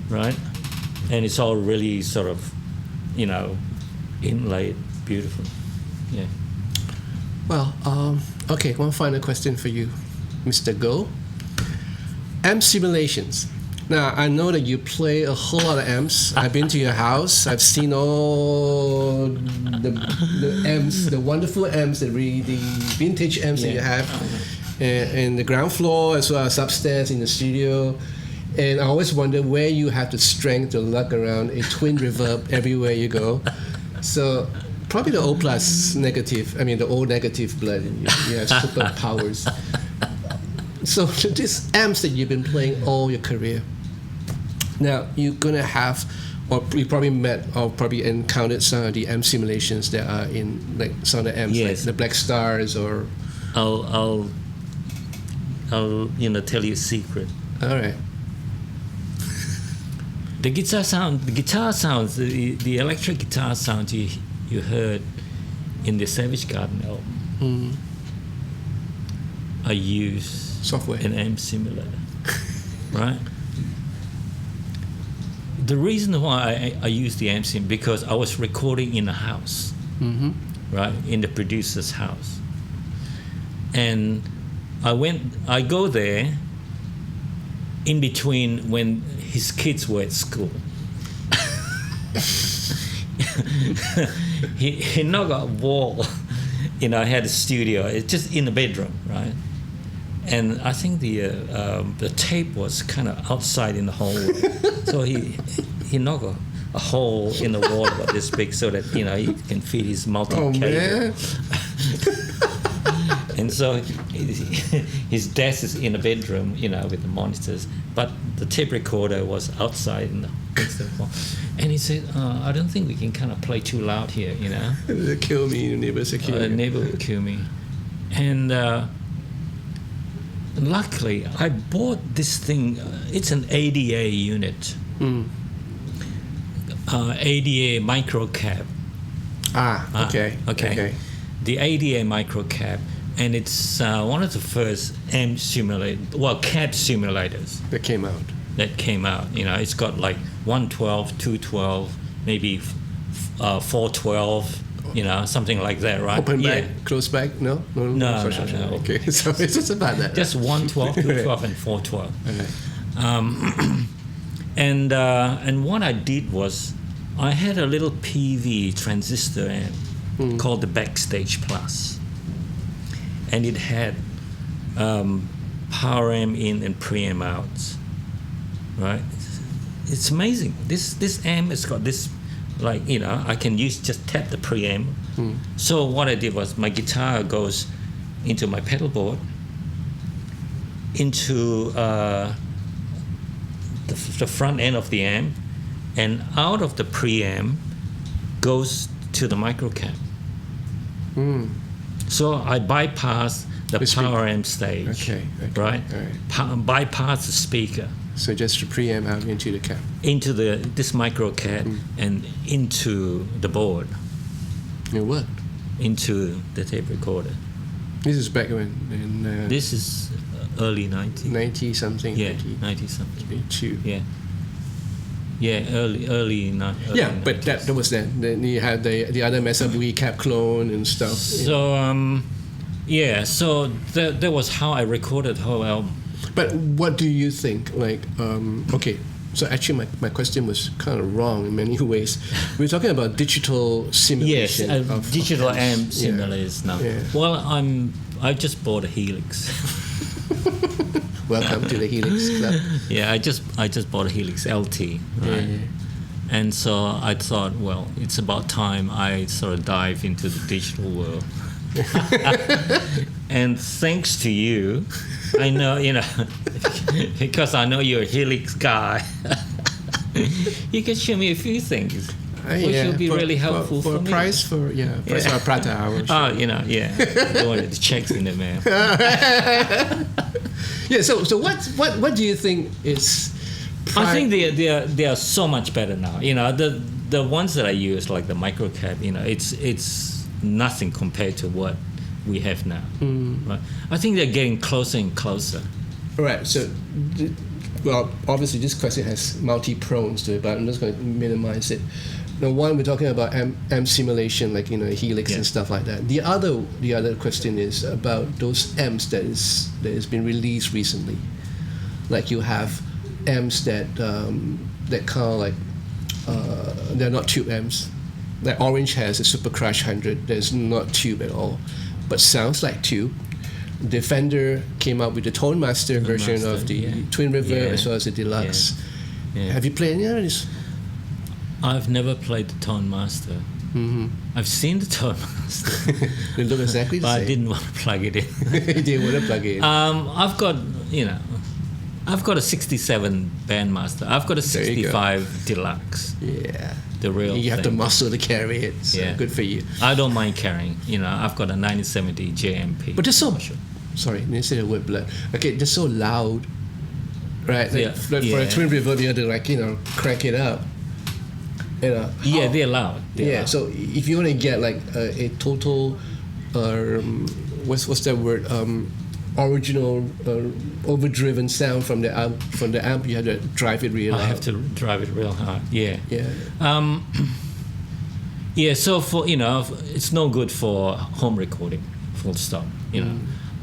right? And it's all really sort of, you know, inlaid, beautiful. Yeah. Well, okay, one final question for you, Mr. Goh. Amp simulations. Now, I know that you play a whole lot of amps. I've been to your house. I've seen all the amps, the wonderful amps, the vintage amps that you have, and the ground floor as well as upstairs in the studio. And I always wonder where you have the strength to lug around a twin reverb everywhere you go. So probably the O plus negative, the O negative blood in you. You have superpowers. So these amps that you've been playing all your career, now you're gonna have, or you probably met or probably encountered some of the amp simulations that are in like some of the amps, like the Black Stars or. I'll tell you a secret. All right. The guitar sounds, the electric guitar sound you heard in the Savage Garden album. I use software, an amp simulator, right? The reason why I use the amp sim because I was recording in a house, right, in the producer's house, and I go there in between when his kids were at school. he knocked a wall. I had a studio. It's just in the bedroom, right? And I think the tape was kind of outside in the hallway. So he knocked a hole in the wall about this big so that he can feed his multi-cable. And so his desk is in the bedroom, with the monitors, but the tape recorder was outside in the wall. And he said, I don't think we can kind of play too loud here, They'll kill me, the neighbors will kill me. The neighbor will kill me. And luckily, I bought this thing. It's an ADA unit. ADA micro cab. Okay. The ADA micro cab. And it's one of the first cab simulators that came out. It's got like 112, 212, maybe 412, something like that, right? Open back, close back? No. No. Okay, so it's just about that. Just 112, 212, and 412. Okay. And what I did was I had a little PV transistor amp called the Backstage Plus. And it had power amp in and preamp out, right? It's amazing. This amp has got this, I can just tap the preamp So what I did was my guitar goes into my pedal board, into the front end of the amp, and out of the preamp goes to the micro cab. So I bypass the power amp stage, right? Bypass the speaker. So just the preamp out into the cab. Into this micro cab and into the board. It worked. Into the tape recorder. This is back when in this is early 90s. 90 something. Yeah, 90 something. 92. Yeah. Yeah, early yeah, but that was then. Then you had the other Mesa cab clone and stuff. So so that was how I recorded the whole album. But what do you think? Like, okay, so actually my question was kind of wrong in many ways. We're talking about digital simulation. Yes, digital amp simulators now. Yeah. Well, I just bought a Helix. Welcome to the Helix Club. Yeah, I just bought a Helix LT. Right? Yeah. And so I thought, well, it's about time I sort of dive into the digital world. And thanks to you, I know, because I know you're a Helix guy, you can show me a few things, which will be really helpful for me. Price for a Prata hour. Oh, don't want the checks in the mail. Yeah. So what do you think is? I think they are so much better now. The ones that I use, like the micro cab, it's nothing compared to what we have now. Right? I think they're getting closer and closer. Right. So, well, obviously this question has multi-prongs to it, but I'm just going to minimize it. The one we're talking about amp simulation, like Helix and stuff like that. The other question is about those amps that has been released recently. Like you have amps that kind of like they're not tube amps. Like Orange has a Super Crush 100. There's not tube at all, but sounds like tube. Defender came out with the Tone Master version of the Twin River as well as the Deluxe. Yeah. Have you played any of this? I've never played the Tone Master. Mm-hmm. I've seen the Tone Master. They look exactly the same. But I didn't want to plug it in. You didn't want to plug it in. I've got a 67 Bandmaster. I've got a 65 Deluxe. Yeah. The real You have thing. the muscle to carry it. So good for you. I don't mind carrying. I've got a 1970 JMP. But they're so... Sorry, didn't say the word blood. Okay, they're so loud. Right? Like, for a Twin River, you have to crank it up. Yeah, they're loud. They're loud. So if you want to get like a total... what's that word? Original overdriven sound from the amp, you have to drive it real loud. I have to drive it real hard. Yeah. Yeah. So for it's no good for home recording. Full stop.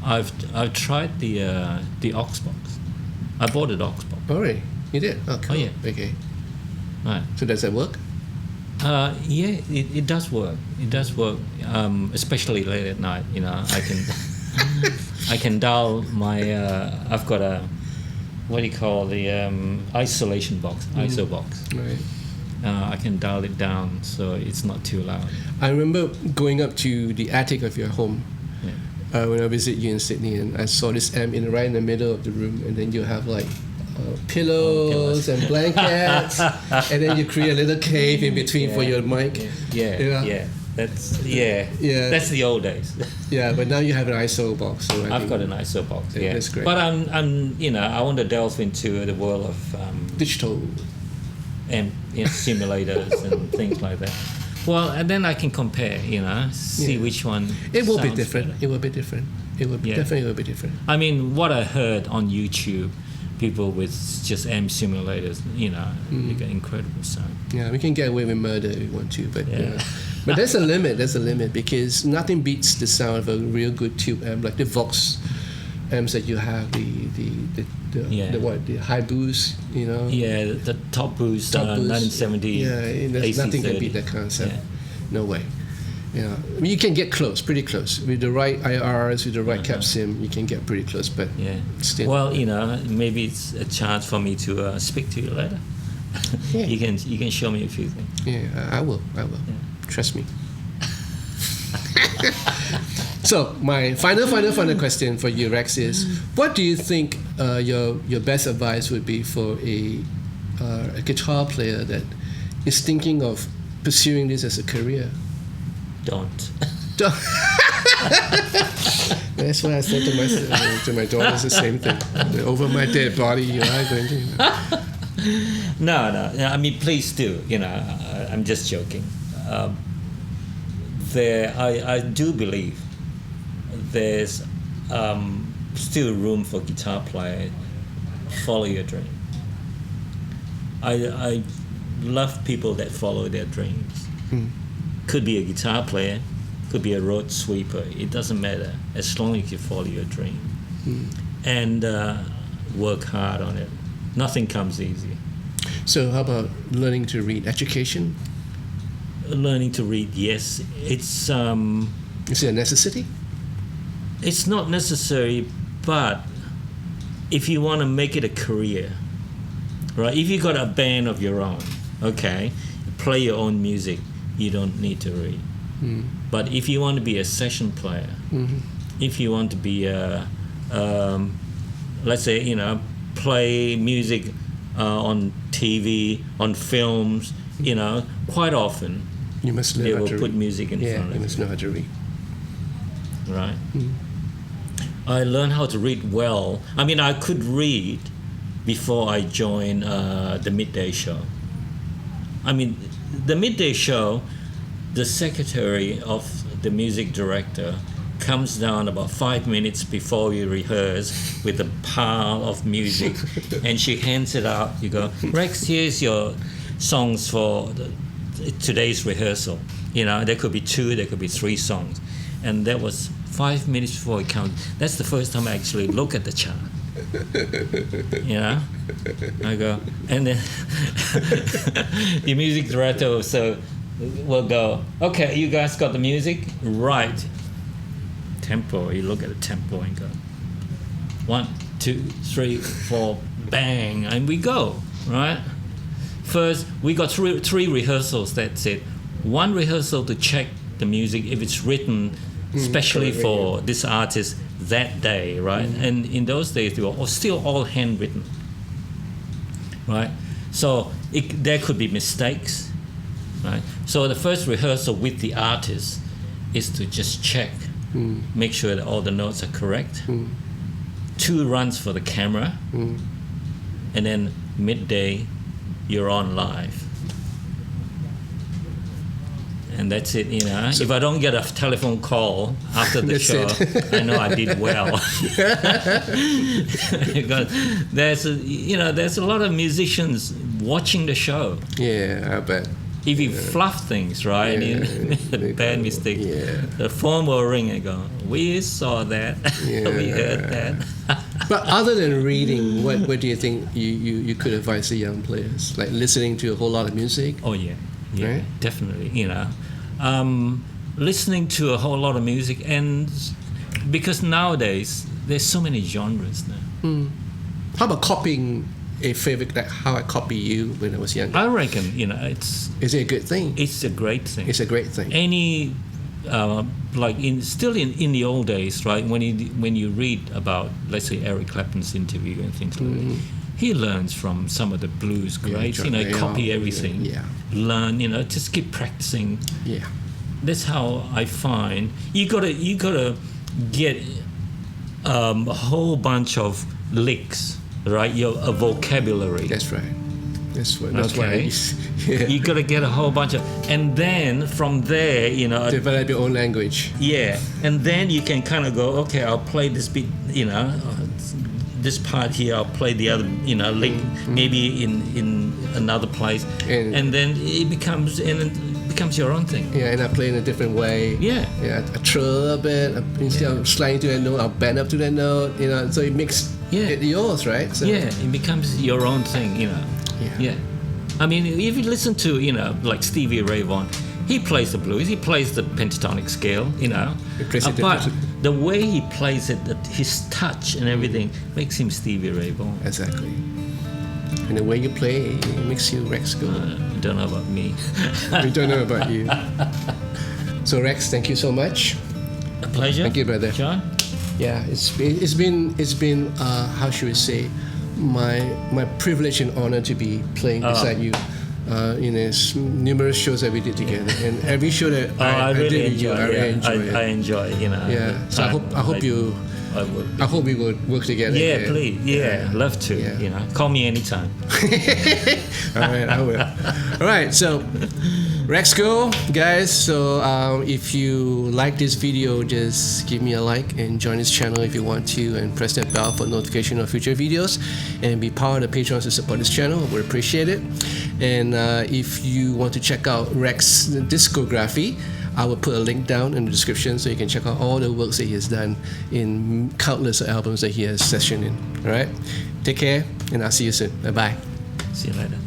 I've tried the aux box. I bought an aux box. Oh, really? You did? Oh, cool. Oh, yeah. Okay. Right. So does that work? It does work. It does work. Especially late at night. I can dial my. I've got a, what do you call the isolation box, ISO box. Right. I can dial it down so it's not too loud. I remember going up to the attic of your home when I visit you in Sydney, and I saw this amp right in the middle of the room, and then you have like pillows and blankets, and then you create a little cave in between for your mic. Yeah. That's That's the old days. Yeah, but now you have an ISO box. So I've got an ISO box. Yeah, that's great. But I'm I want to delve into the world of digital and simulators and things like that. Well, and then I can compare. See which one. It will be sounds different. better. It will be different. It will definitely will be different. I mean, what I heard on YouTube, people with just amp simulators, they get incredible sound. Yeah, we can get away with murder if we want to, but but there's a limit. There's a limit because nothing beats the sound of a real good tube amp, like the Vox amps that you have, the high boost, Yeah, the top boost, 1970. Yeah, there's nothing can beat that concept. Yeah. No way. I mean, you can get close, pretty close. With the right IRs, with the right cap sim, you can get pretty close, but still. Well, maybe it's a chance for me to speak to you later. You can show me a few things. Yeah, I will. Yeah. Trust me. So my final question for you, Rex, is what do you think your best advice would be for a guitar player that is thinking of pursuing this as a career? Don't. That's what I said to my daughters, the same thing. Over my dead body, you are going to. No. I mean, please do. I'm just joking. I do believe there's still room for guitar player. Follow your dream. I love people that follow their dreams. Could be a guitar player, could be a road sweeper. It doesn't matter as long as you follow your dream and work hard on it. Nothing comes easy. So how about learning to read? Education? Learning to read, yes. It's is it a necessity? It's not necessary, but if you want to make it a career, right? If you got a band of your own, okay, play your own music, you don't need to read. But if you want to be a session player, if you want to be a, let's say, play music on TV, on films, quite often you must learn they how will to put read. music in front of you. You must know how to read. Right. I learned how to read well. I mean, I could read before I joined the midday show. I mean, the midday show, the secretary of the music director comes down about 5 minutes before we rehearse with a pile of music, and she hands it out. You go, Rex, here's your songs for today's rehearsal. There could be 2, there could be 3 songs. And that was 5 minutes before it counted. That's the first time I actually look at the chart. I go, and then the music director will go, okay, you guys got the music? Right. Tempo, you look at the tempo and go, 1, 2, 3, 4, bang, and we go, right? First, we got three rehearsals, that's it. 1 rehearsal to check the music, if it's written especially for this artist that day, right? And in those days, they were still all handwritten, right? So there could be mistakes, right? So the first rehearsal with the artist is to just check, make sure that all the notes are correct. 2 runs for the camera, and then midday, you're on live. And that's it, So if I don't get a telephone call after the show, I know I did well. Because there's a lot of musicians watching the show. Yeah, I bet. If you fluff things, right, bad mistake, the phone will ring and go, we saw that, we heard that. But other than reading, what do you think you could advise the young players? Like listening to a whole lot of music? Oh, yeah, right? Definitely, listening to a whole lot of music, and because nowadays there's so many genres now. How about copying a favorite, like how I copy you when I was younger? I reckon, it's... Is it a good thing? It's a great thing. It's a great thing. Any, in the old days, right, when you read about, let's say, Eric Clapton's interview and things like that, he learns from some of the blues greats, copy everything. Learn, just keep practicing. That's how I find you gotta get a whole bunch of licks, right? A vocabulary. That's right. That's why you gotta get a whole bunch of, and then from there, develop your own language. And then you can kind of go, okay, I'll play this beat, this part here, I'll play the other, lick maybe in another place, and then it becomes your own thing. And I play in a different way. I trill a bit instead of sliding to a note, I'll bend up to that note. So it makes it yours, right? So, it becomes your own thing. I mean, if you listen to like Stevie Ray Vaughan, he plays the blues, he plays the pentatonic scale, He plays it but the way he plays it, his touch and everything makes him Stevie Ray Vaughan. Exactly. And the way you play, it makes you Rex Goh. I don't know about me. We don't know about you. So Rex, thank you so much. A pleasure. Thank you, brother. John. Yeah, it's been how should we say, my privilege and honor to be playing beside you. Numerous shows that we did together, and every show that I really did enjoy. I really enjoy it. I enjoy. Yeah. So I hope we would work together. Yeah, again. please. Yeah, love to. Yeah. Call me anytime. All right, I will. All right, so Rex Goh, guys. So if you like this video, just give me a like and join this channel if you want to, and press that bell for notification of future videos, and be part of the Patreon to support this channel. We appreciate it. And if you want to check out Rex Discography, I will put a link down in the description so you can check out all the works that he has done in countless albums that he has sessioned in. All right, take care, and I'll see you soon. Bye bye. See you later.